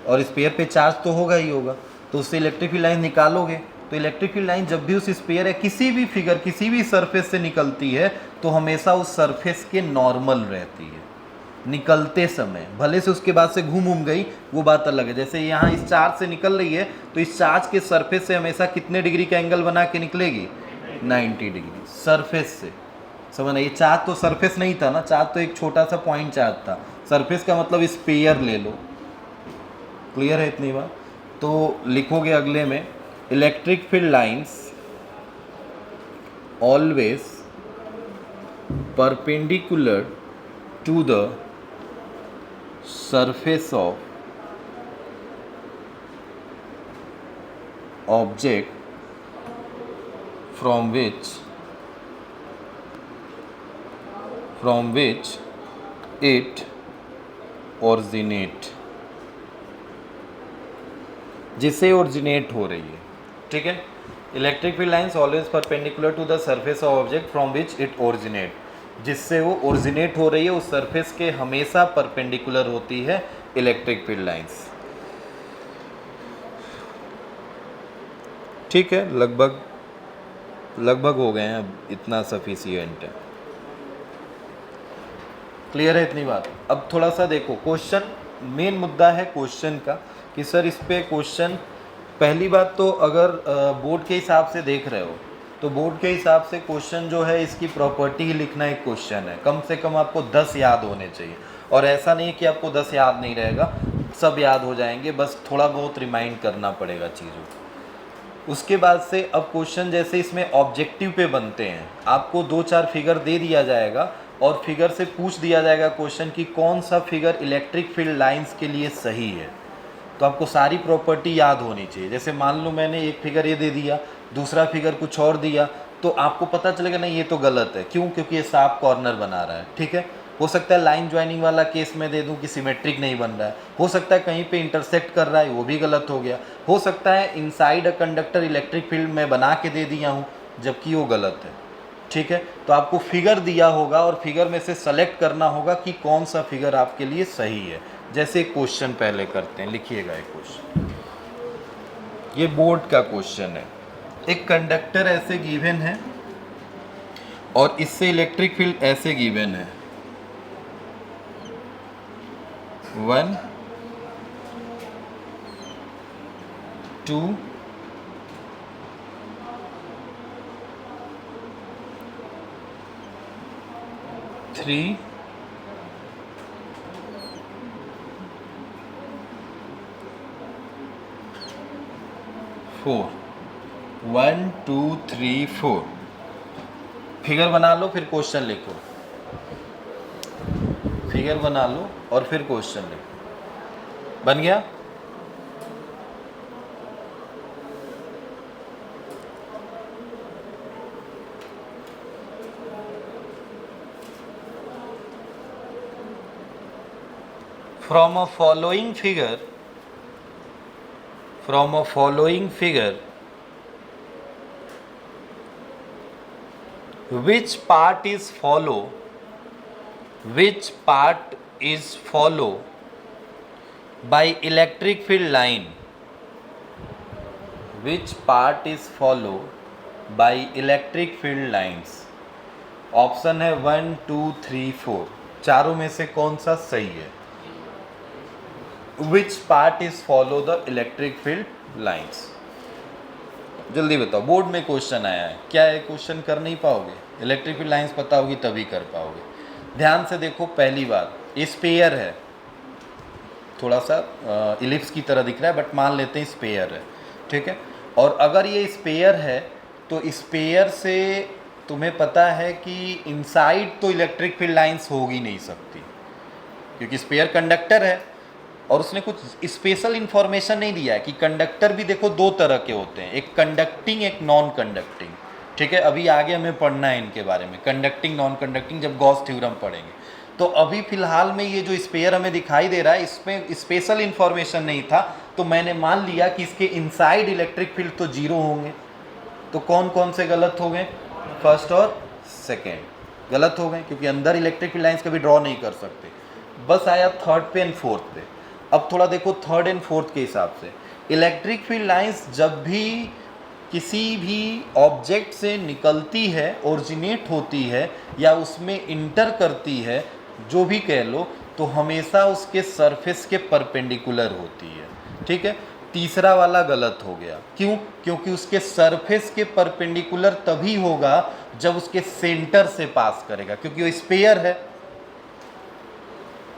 और स्पेयर पे चार्ज तो होगा ही होगा, तो उससे इलेक्ट्रिक फील्ड लाइन निकालोगे, तो इलेक्ट्रिक फील्ड लाइन जब भी उस स्पेयर या किसी भी फिगर किसी भी सरफेस से निकलती है तो हमेशा उस सरफेस के नॉर्मल रहती है निकलते समय, भले से उसके बाद से घूम गई वो बात अलग है। जैसे यहाँ इस चार्ज से निकल रही है तो इस चार्ज के सरफेस से हमेशा कितने डिग्री का एंगल बना के निकलेगी, 90 डिग्री सरफेस से। समझना, ये चार्ज तो सरफेस नहीं था ना, चार्ज तो एक छोटा सा पॉइंट चार्ज था, सरफेस का मतलब स्पेयर ले लो। क्लियर है इतनी बात? तो लिखोगे अगले में, electric field lines always perpendicular to the surface of object from which it originate, जिससे ओरिजिनेट हो रही है। ठीक है, electric field lines always perpendicular to the surface of object from which it originate, जिससे वो ओरिजिनेट हो रही है उस सरफेस के हमेशा परपेंडिकुलर होती है इलेक्ट्रिक फील्ड लाइंस। ठीक है, लगभग हो गए हैं, अब इतना सफिशिएंट है। क्लियर है इतनी बात? अब थोड़ा सा देखो, क्वेश्चन मेन मुद्दा है क्वेश्चन का कि सर इस पे क्वेश्चन, पहली बात तो अगर बोर्ड के हिसाब से देख रहे हो तो बोर्ड के हिसाब से क्वेश्चन जो है इसकी प्रॉपर्टी ही लिखना एक क्वेश्चन है, कम से कम आपको 10 याद होने चाहिए। और ऐसा नहीं कि आपको 10 याद नहीं रहेगा, सब याद हो जाएंगे, बस थोड़ा बहुत रिमाइंड करना पड़ेगा चीज़ों को। उसके बाद से अब क्वेश्चन जैसे इसमें ऑब्जेक्टिव पे बनते हैं, आपको 2-4 फिगर दे दिया जाएगा और फिगर से पूछ दिया जाएगा क्वेश्चन कि कौन सा फिगर इलेक्ट्रिक फील्ड लाइंस के लिए सही है, तो आपको सारी प्रॉपर्टी याद होनी चाहिए। जैसे मान लो मैंने एक फिगर ये दे दिया, दूसरा फिगर कुछ और दिया, तो आपको पता चलेगा नहीं ये तो गलत है, क्यों? क्योंकि ये साफ कॉर्नर बना रहा है। ठीक है, हो सकता है लाइन ज्वाइनिंग वाला केस में दे दूं कि सिमेट्रिक नहीं बन रहा है, हो सकता है कहीं पे इंटरसेक्ट कर रहा है, वो भी गलत हो गया, हो सकता है inside a conductor electric field में बना के दे दिया हूँ जबकि वो गलत है। ठीक है, तो आपको फिगर दिया होगा और फिगर में से सेलेक्ट करना होगा कि कौन सा फिगर आपके लिए सही है। जैसे क्वेश्चन पहले करते हैं, लिखिएगा एक क्वेश्चन, ये बोर्ड का क्वेश्चन है। एक कंडक्टर ऐसे गिवन है और इससे इलेक्ट्रिक फील्ड ऐसे गिवन है, 1 2 3 4, 1 2 3 4। फिगर बना लो फिर क्वेश्चन लिखो, फिगर बना लो और फिर क्वेश्चन लिखो। बन गया? From a following figure, which part is follow by electric field line? Which part is follow by electric field lines? Option है 1 2 3 4, चारों में से कौन सा सही है? Which part is follow the electric field lines? जल्दी बताओ, बोर्ड में क्वेश्चन आया है, क्या है क्वेश्चन? कर नहीं पाओगे, इलेक्ट्रिक फील्ड लाइंस पता होगी तभी कर पाओगे। ध्यान से देखो, पहली बात स्पेयर है, थोड़ा सा इलिप्स की तरह दिख रहा है, बट मान लेते हैं स्पेयर है, ठीक है। और अगर ये स्पेयर है तो स्पेयर से तुम्हें पता है कि इनसाइड तो इलेक्ट्रिक फील्ड लाइंस हो ही नहीं सकती, क्योंकि स्पेयर कंडक्टर है। और उसने कुछ स्पेशल इंफॉर्मेशन नहीं दिया है कि कंडक्टर भी देखो दो तरह के होते हैं, एक कंडक्टिंग एक नॉन कंडक्टिंग, ठीक है। अभी आगे हमें पढ़ना है इनके बारे में, कंडक्टिंग नॉन कंडक्टिंग, जब गॉस थ्योरम पढ़ेंगे। तो अभी फिलहाल में ये जो स्पेयर हमें दिखाई दे रहा है, इसमें स्पेशल इंफॉर्मेशन नहीं था, तो मैंने मान लिया कि इसके इनसाइड इलेक्ट्रिक फील्ड तो जीरो होंगे। तो कौन कौन से गलत हो गए? फर्स्ट और सेकेंड गलत हो गए, क्योंकि अंदर इलेक्ट्रिक फील्ड लाइंस कभी ड्रॉ नहीं कर सकते। बस आया थर्ड पे एंड फोर्थ पे। अब थोड़ा देखो थर्ड एंड फोर्थ के हिसाब से, इलेक्ट्रिक फील्ड लाइंस जब भी किसी भी ऑब्जेक्ट से निकलती है, ओरिजिनेट होती है या उसमें इंटर करती है, जो भी कह लो, तो हमेशा उसके सरफेस के परपेंडिकुलर होती है, ठीक है। तीसरा वाला गलत हो गया, क्यों? क्योंकि उसके सरफेस के परपेंडिकुलर तभी होगा जब उसके सेंटर से पास करेगा, क्योंकि वो स्फीयर है।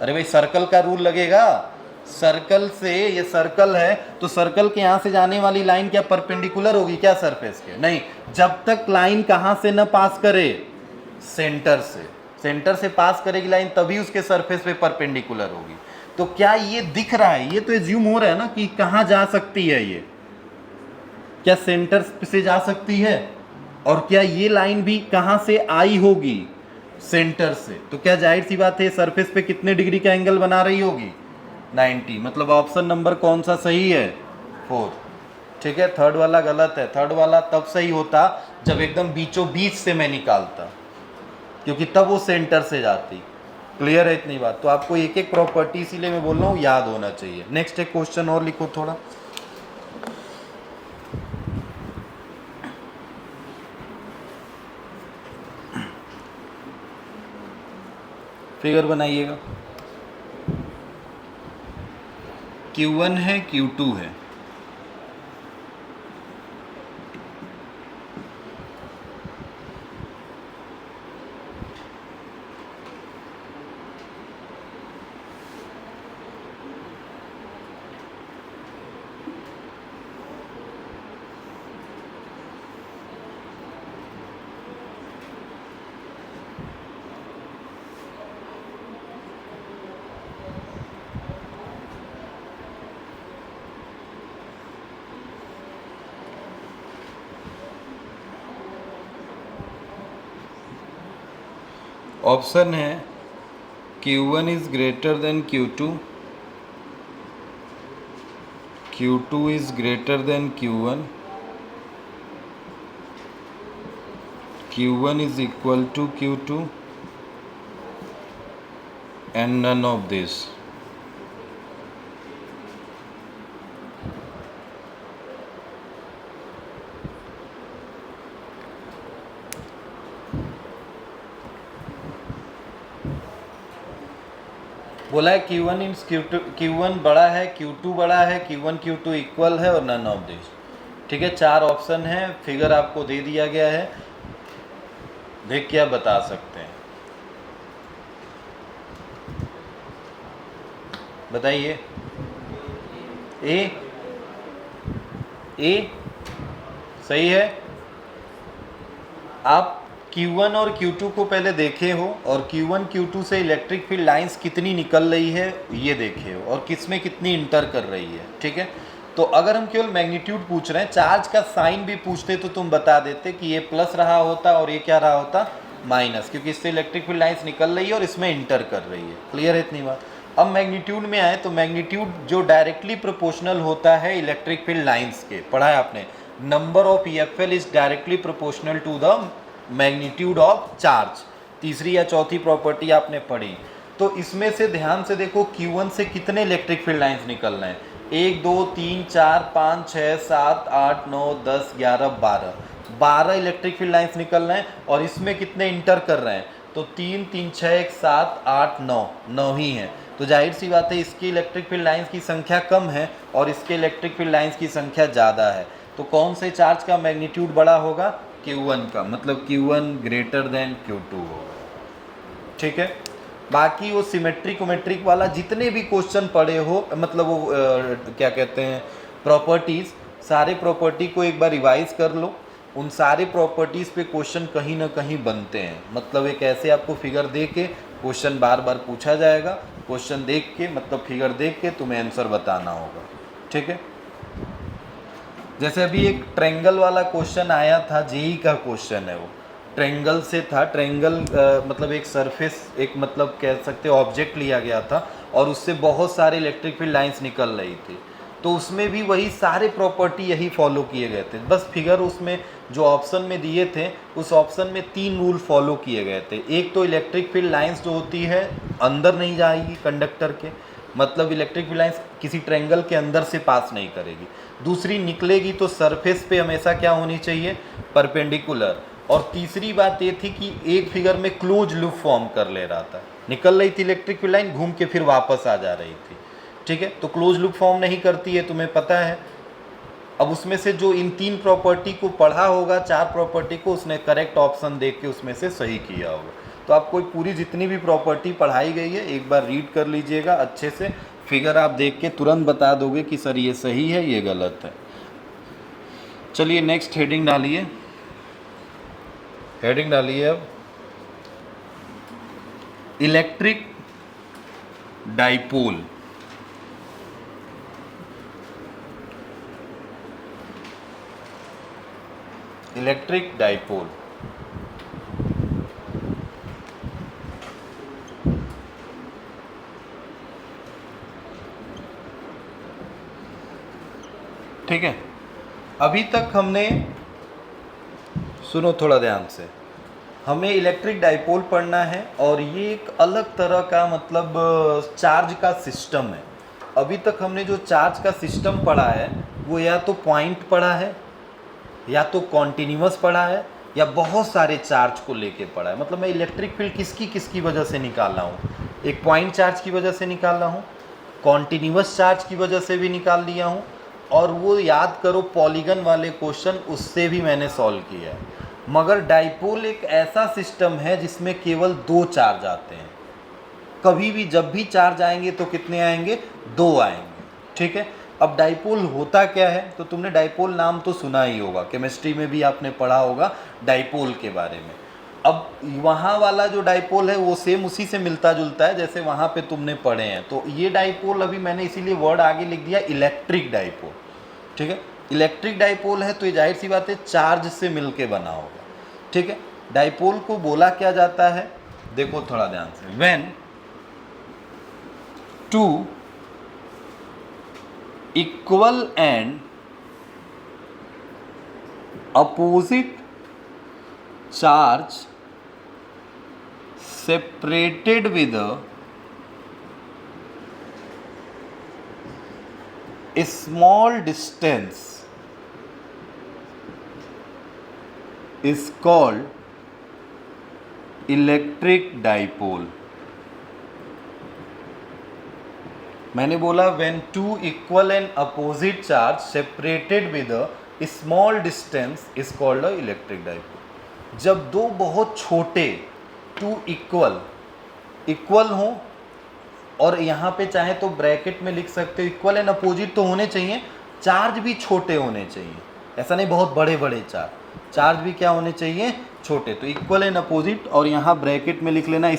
अरे भाई सर्कल का रूल लगेगा, सर्कल से, ये सर्कल है तो सर्कल के यहाँ से जाने वाली लाइन क्या परपेंडिकुलर होगी क्या सरफेस के? नहीं, जब तक लाइन कहाँ से न पास करे, सेंटर से। सेंटर से पास करेगी लाइन तभी उसके सरफेस पे परपेंडिकुलर होगी। तो क्या ये दिख रहा है, ये तो एज्यूम हो रहा है ना कि कहाँ जा सकती है ये, क्या सेंटर से जा सकती है? और क्या ये लाइन भी कहाँ से आई होगी? सेंटर से। तो क्या जाहिर सी बात है सरफेस पे कितने डिग्री का एंगल बना रही होगी? 90। मतलब ऑप्शन नंबर कौन सा सही है? 4, ठीक है। थर्ड वाला गलत है। थर्ड वाला तब सही होता जब एकदम बीचों बीच से मैं निकालता, क्योंकि तब वो सेंटर से जाती। क्लियर है इतनी बात? तो आपको एक एक प्रॉपर्टी इसीलिए मैं बोल रहा हूँ याद होना चाहिए। नेक्स्ट एक क्वेश्चन और लिखो थोड़ा, फिगर बनाइएगा। Q1 है, Q2 है, ऑप्शन है Q1 is greater than Q2, Q2 is greater than Q1, Q1 is equal to Q2 and none of this. बोला है Q1 इज Q1 बड़ा है, Q2 बड़ा है, Q1 Q2 इक्वल है और नन ऑफ दिस, ठीक है। 4 ऑप्शन है, फिगर आपको दे दिया गया है, देख के आप बता सकते हैं। बताइए। ए सही है। आप Q1 और Q2 को पहले देखे हो और Q1 Q2 से इलेक्ट्रिक फील्ड लाइंस कितनी निकल रही है ये देखे हो और किस में कितनी इंटर कर रही है, ठीक है। तो अगर हम केवल मैग्नीट्यूड पूछ रहे हैं, चार्ज का साइन भी पूछते तो तुम बता देते कि ये प्लस रहा होता और ये क्या रहा होता, माइनस, क्योंकि इससे इलेक्ट्रिक फील्ड लाइंस निकल रही है और इसमें इंटर कर रही है। क्लियर है इतनी बात? अब मैग्नीट्यूड में आए तो मैग्नीट्यूड जो डायरेक्टली प्रोपोर्शनल होता है इलेक्ट्रिक फील्ड लाइंस के, पढ़ा है आपने, number of EFL is directly proportional to the magnitude of charge. तीसरी या चौथी प्रॉपर्टी आपने पढ़ी। तो इसमें से ध्यान से देखो Q1 से कितने इलेक्ट्रिक फील्ड लाइंस निकल रहे हैं? 1 2 3 4 5 6 7 8 9 10 11 12 इलेक्ट्रिक फील्ड लाइंस निकल रहे हैं और इसमें कितने इंटर कर रहे हैं? तो 3 3 6 1 7 8 9 ही है। तो जाहिर सी बात है इसकी इलेक्ट्रिक फील्ड लाइंस की संख्या कम है और इसके इलेक्ट्रिक फील्ड लाइंस की संख्या ज़्यादा है। तो कौन से चार्ज का मैग्नीट्यूड बड़ा होगा? Q1 का, मतलब Q1 ग्रेटर देन Q2 होगा, ठीक है। बाकी वो सिमेट्रिक वोमेट्रिक वाला जितने भी क्वेश्चन पढ़े हो, मतलब वो क्या कहते हैं प्रॉपर्टीज़, सारे प्रॉपर्टी को एक बार रिवाइज कर लो। उन सारे प्रॉपर्टीज़ पे क्वेश्चन कहीं ना कहीं बनते हैं। मतलब एक ऐसे आपको फिगर दे के क्वेश्चन बार बार पूछा जाएगा, क्वेश्चन देख के मतलब फिगर देख के तुम्हें आंसर बताना होगा। ठीक है, जैसे अभी एक ट्रायंगल वाला क्वेश्चन आया था, जेई का क्वेश्चन है, वो ट्रायंगल से था। ट्रायंगल मतलब एक सरफेस, एक मतलब कह सकते हो ऑब्जेक्ट लिया गया था और उससे बहुत सारे इलेक्ट्रिक फील्ड लाइंस निकल रही थी। तो उसमें भी वही सारे प्रॉपर्टी यही फॉलो किए गए थे। बस फिगर उसमें जो ऑप्शन में दिए थे, उस ऑप्शन में 3 रूल फॉलो किए गए थे। एक तो इलेक्ट्रिक फील्ड लाइंस जो होती है अंदर नहीं जाएगी कंडक्टर के, मतलब इलेक्ट्रिक फील्ड लाइंस किसी ट्रायंगल के अंदर से पास नहीं करेगी। दूसरी, निकलेगी तो सरफेस पे हमेशा क्या होनी चाहिए, परपेंडिकुलर। और तीसरी बात ये थी कि एक फिगर में क्लोज लूप फॉर्म कर ले रहा था, निकल रही थी इलेक्ट्रिक फील्ड लाइन, घूम के फिर वापस आ जा रही थी। ठीक है, तो क्लोज लूप फॉर्म नहीं करती है, तुम्हें पता है। अब उसमें से जो इन 3 प्रॉपर्टी को पढ़ा होगा, 4 प्रॉपर्टी को, उसने करेक्ट ऑप्शन देख के उसमें से सही किया होगा। तो आपको पूरी जितनी भी प्रॉपर्टी पढ़ाई गई है एक बार रीड कर लीजिएगा अच्छे से। फिगर आप देख के तुरंत बता दोगे कि सर ये सही है, ये गलत है। चलिए नेक्स्ट हेडिंग डालिए। हेडिंग डालिए अब इलेक्ट्रिक डाइपोल। इलेक्ट्रिक डाइपोल, ठीक है। अभी तक हमने, सुनो थोड़ा ध्यान से, हमें इलेक्ट्रिक डाइपोल पढ़ना है और ये एक अलग तरह का मतलब चार्ज का सिस्टम है। अभी तक हमने जो चार्ज का सिस्टम पढ़ा है वो या तो पॉइंट पढ़ा है, या तो कॉन्टिन्यूअस पढ़ा है, या बहुत सारे चार्ज को लेके पढ़ा है। मतलब मैं इलेक्ट्रिक फील्ड किसकी किसकी वजह से निकाल रहा हूँ, एक पॉइंट चार्ज की वजह से निकाल रहा हूँ, कॉन्टिन्यूअस चार्ज की वजह से भी निकाल लिया हूँ, और वो याद करो पॉलीगन वाले क्वेश्चन, उससे भी मैंने सॉल्व किया है। मगर डाइपोल एक ऐसा सिस्टम है जिसमें केवल 2 चार्ज आते हैं। कभी भी जब भी चार्ज आएंगे तो कितने आएंगे, 2 आएंगे। ठीक है, अब डाइपोल होता क्या है, तो तुमने डाइपोल नाम तो सुना ही होगा, केमिस्ट्री में भी आपने पढ़ा होगा डाइपोल के बारे में। अब वहाँ वाला जो डाइपोल है वो सेम उसी से मिलता जुलता है जैसे वहाँ पे तुमने पढ़े हैं। तो ये डाइपोल अभी मैंने इसीलिए वर्ड आगे लिख दिया इलेक्ट्रिक डाइपोल। ठीक है, इलेक्ट्रिक डाइपोल है तो ये जाहिर सी बात है चार्ज से मिल के बना होगा। ठीक है, डाइपोल को बोला क्या जाता है, देखो थोड़ा ध्यान से, when 2 equal and opposite charge separated with a small distance is called electric dipole। मैंने बोला when 2 equal and opposite charge separated with a small distance is called a electric dipole। जब 2 बहुत छोटे 2 इक्वल हों, और यहाँ पे चाहे तो ब्रैकेट में लिख सकते हो इक्वल एंड अपोजिट तो होने चाहिए, चार्ज भी छोटे होने चाहिए, ऐसा नहीं बहुत बड़े बड़े चार्ज भी क्या होने चाहिए, छोटे। तो इक्वल एंड अपोजिट, और यहाँ ब्रैकेट में लिख लेना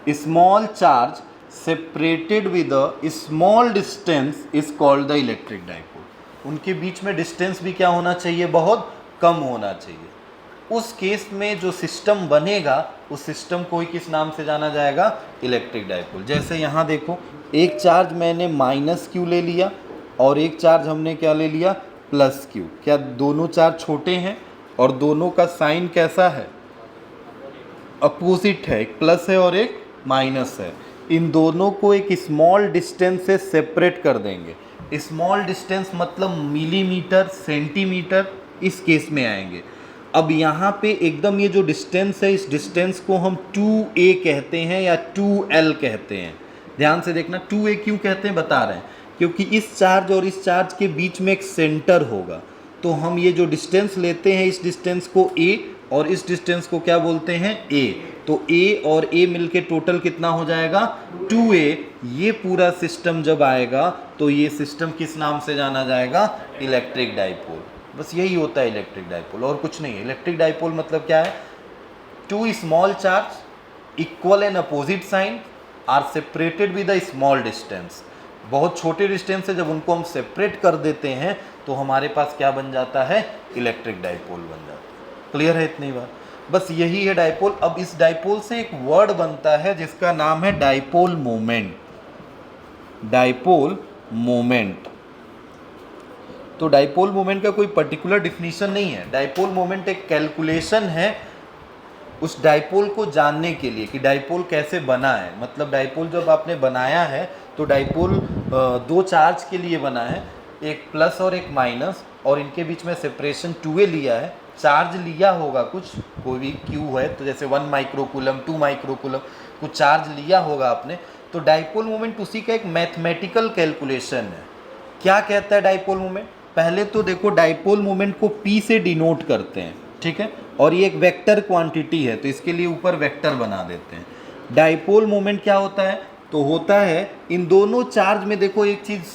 small charge separated with a small distance is called the electric dipole. उनके बीच में डिस्टेंस भी क्या होना चाहिए, बहुत कम होना चाहिए। उस केस में जो सिस्टम बनेगा उस सिस्टम को ही किस नाम से जाना जाएगा, इलेक्ट्रिक डाइपोल। जैसे यहाँ देखो, एक चार्ज मैंने -q ले लिया और एक चार्ज हमने क्या ले लिया, +q। क्या दोनों चार्ज छोटे हैं और दोनों का साइन कैसा है, अपोजिट है, एक प्लस है और एक माइनस है। इन दोनों को एक स्मॉल डिस्टेंस से सेपरेट कर देंगे। स्मॉल डिस्टेंस मतलब मिलीमीटर, सेंटीमीटर, इस केस में आएंगे। अब यहाँ पे एकदम ये जो डिस्टेंस है, इस डिस्टेंस को हम 2a कहते हैं या 2l कहते हैं। ध्यान से देखना, 2a क्यों कहते हैं बता रहे हैं, क्योंकि इस चार्ज और इस चार्ज के बीच में एक सेंटर होगा। तो हम ये जो डिस्टेंस लेते हैं इस डिस्टेंस को a और इस डिस्टेंस को क्या बोलते हैं, ए। तो ए और ए मिलके टोटल कितना हो जाएगा, 2a। ये पूरा सिस्टम जब आएगा तो ये सिस्टम किस नाम से जाना जाएगा, इलेक्ट्रिक डाइपोल। बस यही होता है इलेक्ट्रिक डाइपोल, और कुछ नहीं है। इलेक्ट्रिक डाइपोल मतलब क्या है, two small charge equal and opposite sign are separated with a small distance. बहुत छोटे डिस्टेंस है, जब उनको हम सेपरेट कर देते हैं तो हमारे पास क्या बन जाता है, इलेक्ट्रिक डाइपोल बन जाता है। क्लियर है इतनी बात, बस यही है डाइपोल। अब इस डाइपोल से एक वर्ड बनता है जिसका नाम है डाइपोल मोमेंट। Dipole moment. तो डाइपोल मोमेंट का कोई पर्टिकुलर डिफिनीशन नहीं है। डाइपोल मोमेंट एक कैलकुलेशन है उस डाइपोल को जानने के लिए कि डाइपोल कैसे बना है। मतलब डाइपोल जब आपने बनाया है तो डाइपोल दो चार्ज के लिए बना है, एक प्लस और एक माइनस, और इनके बीच में सेपरेशन 2a लिया है। चार्ज लिया होगा कुछ, कोई भी Q है तो जैसे 1 माइक्रोकूलम 2 माइक्रोकूलम कुछ चार्ज लिया होगा आपने। तो डाइपोल मोमेंट उसी का एक मैथमेटिकल कैलकुलेशन है। क्या कहता है डाइपोल मोमेंट, पहले तो देखो डाइपोल मोमेंट को P से डिनोट करते हैं, ठीक है, और ये एक वेक्टर क्वांटिटी है तो इसके लिए ऊपर वेक्टर बना देते हैं। डाइपोल मोमेंट क्या होता है, तो होता है इन दोनों चार्ज में देखो एक चीज़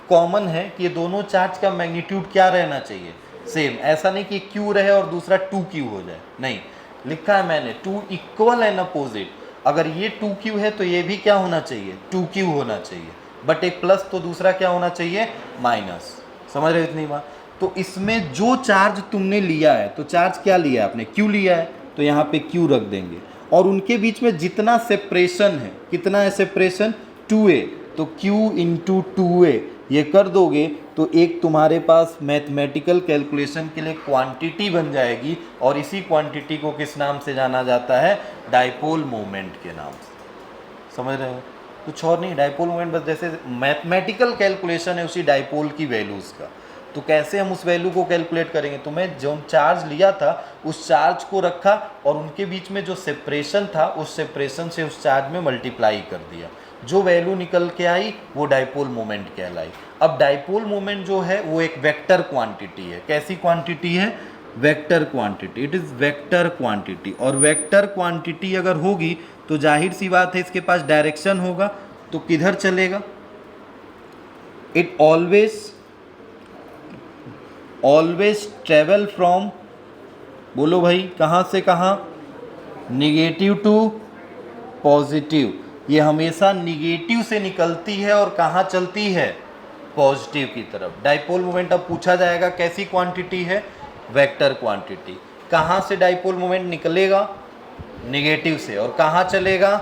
कॉमन है कि ये दोनों चार्ज का मैग्नीट्यूड क्या रहना चाहिए, सेम। ऐसा नहीं कि Q रहे और दूसरा 2Q हो जाए, नहीं, लिखा है मैंने 2 इक्वल एंड अपोजिट। अगर ये 2Q है तो ये भी क्या होना चाहिए, 2Q होना चाहिए, बट एक प्लस तो दूसरा क्या होना चाहिए, माइनस। समझ रहे हो इतनी बात। तो इसमें जो चार्ज तुमने लिया है, तो चार्ज क्या लिया है आपने, Q लिया है, तो यहाँ पे Q रख देंगे, और उनके बीच में जितना सेपरेशन है, कितना है सेपरेशन, 2a, तो Q इंटू 2a ये कर दोगे तो एक तुम्हारे पास मैथमेटिकल कैलकुलेशन के लिए क्वांटिटी बन जाएगी, और इसी क्वांटिटी को किस नाम से जाना जाता है, डाइपोल मोमेंट के नाम से। समझ रहे हो, कुछ और नहीं। डाइपोल मोमेंट बस जैसे मैथमेटिकल कैलकुलेशन है उसी डाइपोल की वैल्यूज़ का। तो कैसे हम उस वैल्यू को कैलकुलेट करेंगे, तो मैं जो चार्ज लिया था उस चार्ज को रखा और उनके बीच में जो सेपरेशन था उस सेपरेशन से उस चार्ज में मल्टीप्लाई कर दिया, जो वैल्यू निकल के आई वो डाइपोल मोमेंट कहलाई। अब डाइपोल मोमेंट जो है वो एक वेक्टर क्वांटिटी है। कैसी क्वांटिटी है, vector quantity. It is vector quantity, और वेक्टर क्वांटिटी अगर होगी तो जाहिर सी बात है इसके पास डायरेक्शन होगा, तो किधर चलेगा, इट ऑलवेज ट्रेवल फ्रॉम, बोलो भाई कहाँ से कहाँ, निगेटिव टू पॉजिटिव। ये हमेशा निगेटिव से निकलती है और कहाँ चलती है, पॉजिटिव की तरफ। डाइपोल मोमेंट अब पूछा जाएगा कैसी क्वांटिटी है, वेक्टर क्वांटिटी। कहाँ से डाइपोल मोमेंट निकलेगा, निगेटिव से, और कहाँ चलेगा,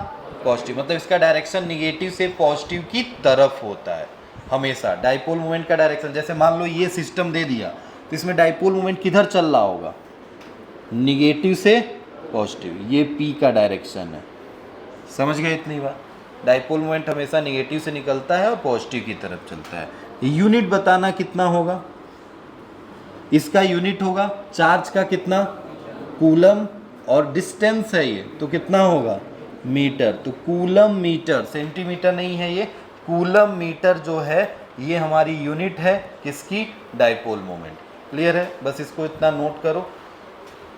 पॉजिटिव। मतलब इसका डायरेक्शन निगेटिव से पॉजिटिव की तरफ होता है हमेशा। डाइपोल मोमेंट का डायरेक्शन, जैसे मान लो ये सिस्टम दे दिया तो इसमें डाइपोल मोमेंट किधर चल रहा होगा, निगेटिव से पॉजिटिव। ये P का डायरेक्शन है। समझ गए इतनी बात। डाइपोल मोमेंट हमेशा निगेटिव से निकलता है और पॉजिटिव की तरफ चलता है। यूनिट बताना कितना होगा, इसका यूनिट होगा चार्ज का कितना, कूलम, और डिस्टेंस है ये तो कितना होगा, मीटर। तो कूलम मीटर, सेंटीमीटर नहीं है ये, कूलम मीटर जो है ये हमारी यूनिट है किसकी, डाइपोल मोमेंट। क्लियर है, बस इसको इतना नोट करो।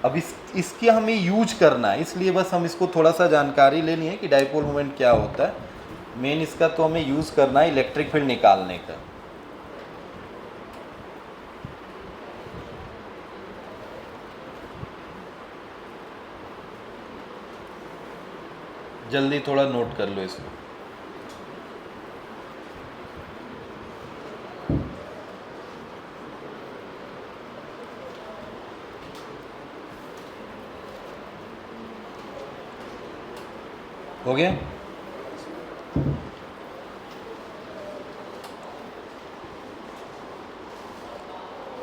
अब इसकी हमें यूज करना है, इसलिए बस हम इसको थोड़ा सा जानकारी लेनी है कि डाइपोल मोमेंट क्या होता है। मेन इसका तो हमें यूज़ करना है इलेक्ट्रिक फील्ड निकालने का। जल्दी थोड़ा नोट कर लो इसको। हो गया,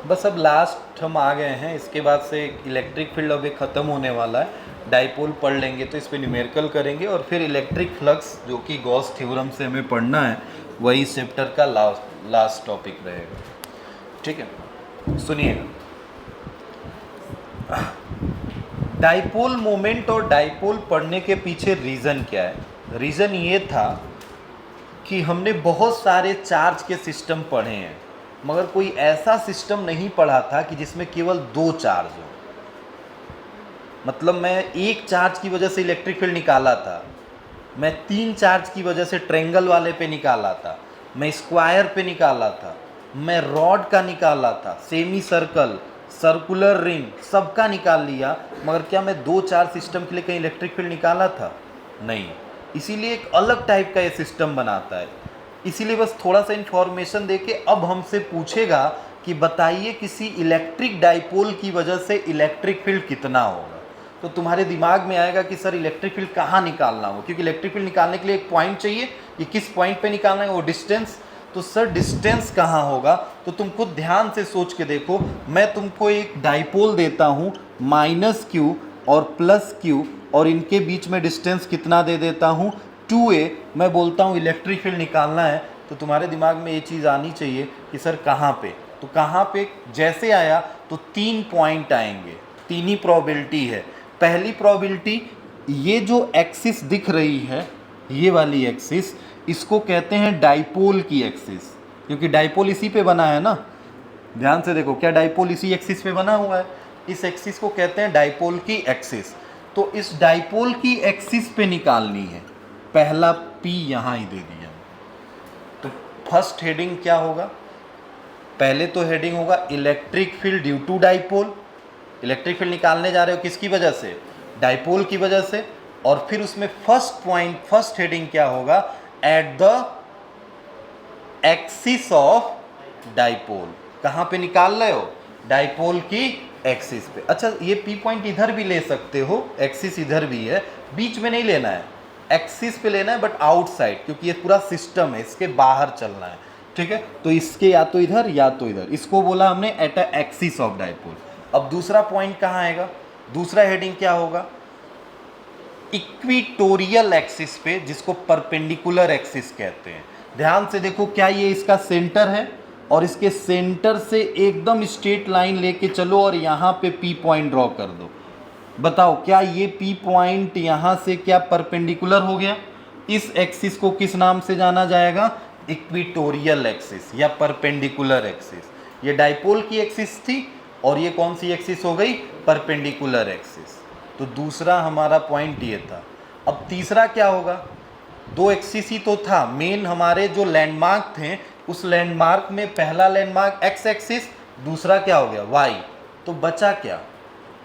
बस अब लास्ट हम आ गए हैं। इसके बाद से इलेक्ट्रिक फील्ड अब ख़त्म होने वाला है। डाइपोल पढ़ लेंगे तो इस पर न्यूमेरिकल करेंगे, और फिर इलेक्ट्रिक फ्लक्स जो कि गॉस थ्योरम से हमें पढ़ना है, वही चैप्टर का लास्ट टॉपिक रहेगा। ठीक है, सुनिएगा। डाइपोल मोमेंट और डाइपोल पढ़ने के पीछे रीज़न क्या है। रीज़न ये था कि हमने बहुत सारे चार्ज के सिस्टम पढ़े हैं, मगर कोई ऐसा सिस्टम नहीं पढ़ा था कि जिसमें केवल दो चार्ज हो। मतलब मैं एक चार्ज की वजह से इलेक्ट्रिक फील्ड निकाला था, मैं 3 चार्ज की वजह से ट्रेंगल वाले पे निकाला था, मैं स्क्वायर पे निकाला था, मैं रॉड का निकाला था, सेमी सर्कल, सर्कुलर रिंग, सबका निकाल लिया, मगर क्या मैं 2 चार्ज सिस्टम के लिए कहीं इलेक्ट्रिक फील्ड निकाला था? नहीं। इसीलिए एक अलग टाइप का ये सिस्टम बनाता है। इसीलिए बस थोड़ा सा इन्फॉर्मेशन देके अब हमसे पूछेगा कि बताइए किसी इलेक्ट्रिक डाइपोल की वजह से इलेक्ट्रिक फील्ड कितना होगा, तो तुम्हारे दिमाग में आएगा कि सर इलेक्ट्रिक फील्ड कहाँ निकालना हो, क्योंकि इलेक्ट्रिक फील्ड निकालने के लिए एक पॉइंट चाहिए कि किस पॉइंट पे निकालना है, वो डिस्टेंस। तो सर डिस्टेंस कहाँ होगा? तो तुम खुद ध्यान से सोच के देखो, मैं तुमको एक डाइपोल देता हूँ -q और +q, और इनके बीच में डिस्टेंस कितना दे देता हूँ 2a। मैं बोलता हूँ इलेक्ट्रिक फील्ड निकालना है, तो तुम्हारे दिमाग में ये चीज़ आनी चाहिए कि सर कहाँ पे, तो कहाँ पे जैसे आया तो 3 पॉइंट आएंगे, 3 ही प्रोबेबिलिटी है। पहली प्रोबेबिलिटी, ये जो एक्सिस दिख रही है, ये वाली एक्सिस, इसको कहते हैं डाइपोल की एक्सिस, क्योंकि डाइपोल इसी पे बना है ना। ध्यान से देखो, क्या डाइपोल इसी एक्सिस पे बना हुआ है? इस एक्सिस को कहते हैं डाइपोल की एक्सिस। तो इस डाइपोल की एक्सिस पे निकालनी है, पहला P यहाँ ही दे दिया। तो फर्स्ट हेडिंग क्या होगा? पहले तो हेडिंग होगा electric field due to dipole. Electric field निकालने जा रहे हो किसकी वजह से? डाइपोल की वजह से। और फिर उसमें फर्स्ट पॉइंट, फर्स्ट हेडिंग क्या होगा? At the axis of dipole. कहाँ पे निकाल रहे हो? डाइपोल की एक्सिस पे। अच्छा, ये P पॉइंट इधर भी ले सकते हो, एक्सिस इधर भी है, बीच में नहीं लेना है, एक्सिस पे लेना है, बट आउटसाइड, क्योंकि ये पूरा सिस्टम है, इसके बाहर चलना है। ठीक है, तो इसके या तो इधर या तो इधर, इसको बोला हमने at a axis of dipole. अब दूसरा पॉइंट कहाँ आएगा? दूसरा हेडिंग क्या होगा? इक्विटोरियल एक्सिस पे, जिसको परपेंडिकुलर एक्सिस कहते हैं। ध्यान से देखो, क्या ये इसका सेंटर है? और इसके सेंटर से एकदम स्ट्रेट लाइन लेके चलो और यहाँ पे P पॉइंट ड्रॉ कर दो। बताओ, क्या ये P पॉइंट यहाँ से क्या परपेंडिकुलर हो गया? इस एक्सिस को किस नाम से जाना जाएगा? इक्विटोरियल एक्सिस या परपेंडिकुलर एक्सिस। ये डाइपोल की एक्सिस थी, और ये कौन सी एक्सिस हो गई? Perpendicular axis. तो दूसरा हमारा पॉइंट ये था। अब तीसरा क्या होगा? 2 एक्सिस ही तो था, मेन हमारे जो लैंडमार्क थे, उस लैंडमार्क में पहला लैंडमार्क x एक्सिस, दूसरा क्या हो गया? y। तो बचा क्या?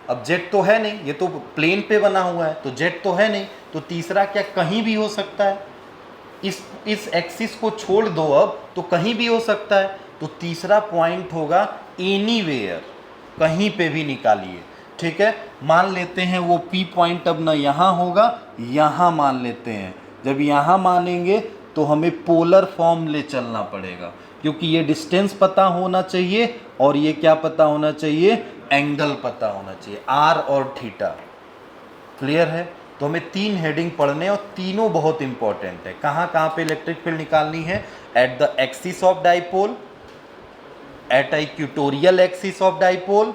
अब जेट तो है नहीं, ये तो प्लेन पे बना हुआ है, तो जेट तो है नहीं, तो तीसरा क्या कहीं भी हो सकता है? इस एक्सिस को छोड़ दो अब, तो कहीं भी हो सकता है। तो तीसरा पॉइंट होगा एनीवेयर, कहीं पे भी निकालिए। ठीक है, मान लेते हैं वो P पॉइंट अब ना यहाँ होगा, यहाँ मान लेते हैं। जब यहाँ मानेंगे तो हमें पोलर फॉर्म ले चलना पड़ेगा, क्योंकि ये डिस्टेंस पता होना चाहिए और ये क्या पता होना चाहिए? एंगल पता होना चाहिए, R और थीटा। क्लियर है? तो हमें 3 हेडिंग पढ़ने, और तीनों बहुत इंपॉर्टेंट है। कहाँ कहाँ पे इलेक्ट्रिक फील्ड निकालनी है? At the axis of dipole, at equatorial axis of dipole,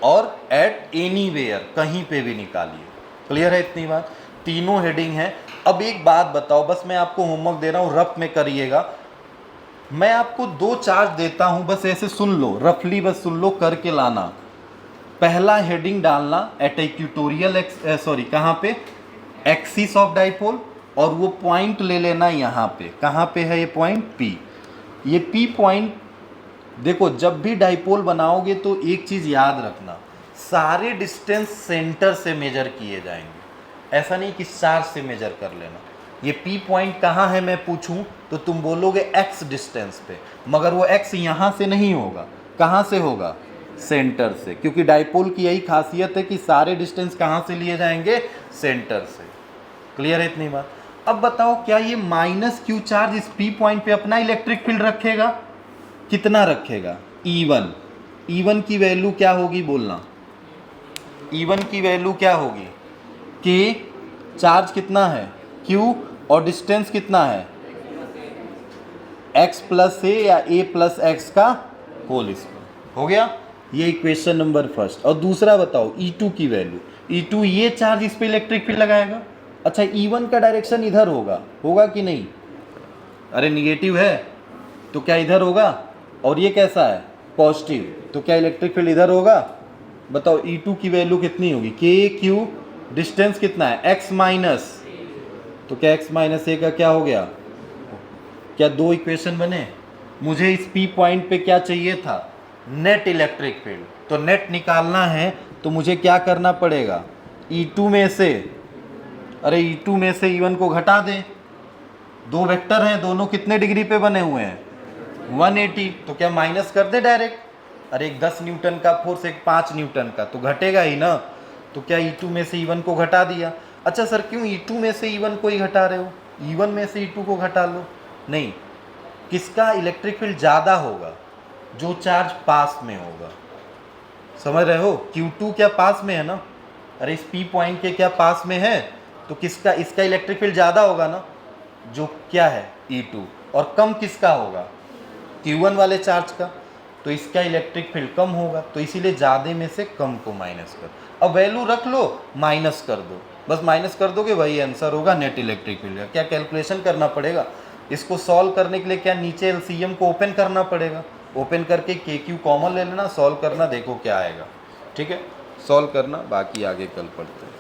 और एट एनीवेयर, कहीं पे भी निकालिए। क्लियर है इतनी बात? तीनों हेडिंग है। अब एक बात बताओ, बस मैं आपको होमवर्क दे रहा हूँ, रफ में करिएगा। मैं आपको 2 चार्ज देता हूँ, बस ऐसे सुन लो, रफली बस सुन लो, करके लाना। पहला हेडिंग डालना एट इक्वेटोरियल कहाँ पे? एक्सिस ऑफ डाइपोल, और वो पॉइंट ले लेना यहाँ पे। कहाँ पे है ये पॉइंट? P। ये P पॉइंट देखो, जब भी डाइपोल बनाओगे तो एक चीज़ याद रखना, सारे डिस्टेंस सेंटर से मेजर किए जाएंगे। ऐसा नहीं कि चार्ज से मेजर कर लेना। ये P पॉइंट कहाँ है मैं पूछूं तो तुम बोलोगे x डिस्टेंस पे, मगर वो x यहाँ से नहीं होगा। कहाँ से होगा? सेंटर से, क्योंकि डाइपोल की यही खासियत है कि सारे डिस्टेंस कहाँ से लिए जाएंगे? सेंटर से। क्लियर है इतनी बात? अब बताओ, क्या ये -q चार्ज इस P पॉइंट पे अपना इलेक्ट्रिक फील्ड रखेगा? कितना रखेगा? E1। E1 की वैल्यू क्या होगी बोलना? E1 की वैल्यू क्या होगी? K, चार्ज कितना है? Q, और डिस्टेंस कितना है? x प्लस a या a प्लस x का होल स्क्वायर। हो गया? ये इक्वेशन नंबर फर्स्ट। और दूसरा बताओ, E2 की वैल्यू। E2, ये चार्ज इस पे इलेक्ट्रिक फील्ड लगाएगा। अच्छा, E1 का डायरेक्शन इधर होगा, होगा कि नहीं? अरे निगेटिव है तो क्या इधर होगा? और ये कैसा है? पॉजिटिव, तो क्या इलेक्ट्रिक फील्ड इधर होगा? बताओ E2 की वैल्यू कितनी होगी, के क्यू, डिस्टेंस कितना है x माइनस, तो क्या x माइनस ए का क्या हो गया, क्या दो इक्वेशन बने। मुझे इस P पॉइंट पे क्या चाहिए था, नेट इलेक्ट्रिक फील्ड, तो नेट निकालना है तो मुझे क्या करना पड़ेगा, E2 में से, अरे E2 में से E1 को घटा दें, दो वेक्टर हैं, दोनों कितने डिग्री पे बने हुए हैं, 180, तो क्या माइनस कर दे डायरेक्ट, अरे एक 10 न्यूटन का फोर्स, एक 5 न्यूटन का, तो घटेगा ही ना, तो क्या E2 में से E1 को घटा दिया। अच्छा सर क्यों E2 में से E1 को ही घटा रहे हो, E1 में से E2 को घटा लो, नहीं, किसका इलेक्ट्रिक फील्ड ज़्यादा होगा, जो चार्ज पास में होगा, समझ रहे हो, Q2 क्या पास में है ना, अरे इस P पॉइंट के क्या पास में है, तो किसका, इसका इलेक्ट्रिक फील्ड ज़्यादा होगा ना, जो क्या है E2, और कम किसका होगा, Q1 वाले चार्ज का, तो इसका इलेक्ट्रिक फील्ड कम होगा, तो इसीलिए ज़्यादा में से कम को माइनस कर, अब वैल्यू रख लो, माइनस कर दो, बस माइनस कर दोगे वही आंसर होगा नेट इलेक्ट्रिक फील्ड का। क्या कैलकुलेशन करना पड़ेगा, इसको सॉल्व करने के लिए क्या नीचे एलसीएम को ओपन करना पड़ेगा, ओपन करके के क्यू कॉमन ले लेना, सॉल्व करना, देखो क्या आएगा, ठीक है, सॉल्व करना, बाकी आगे कल पढ़ते हैं।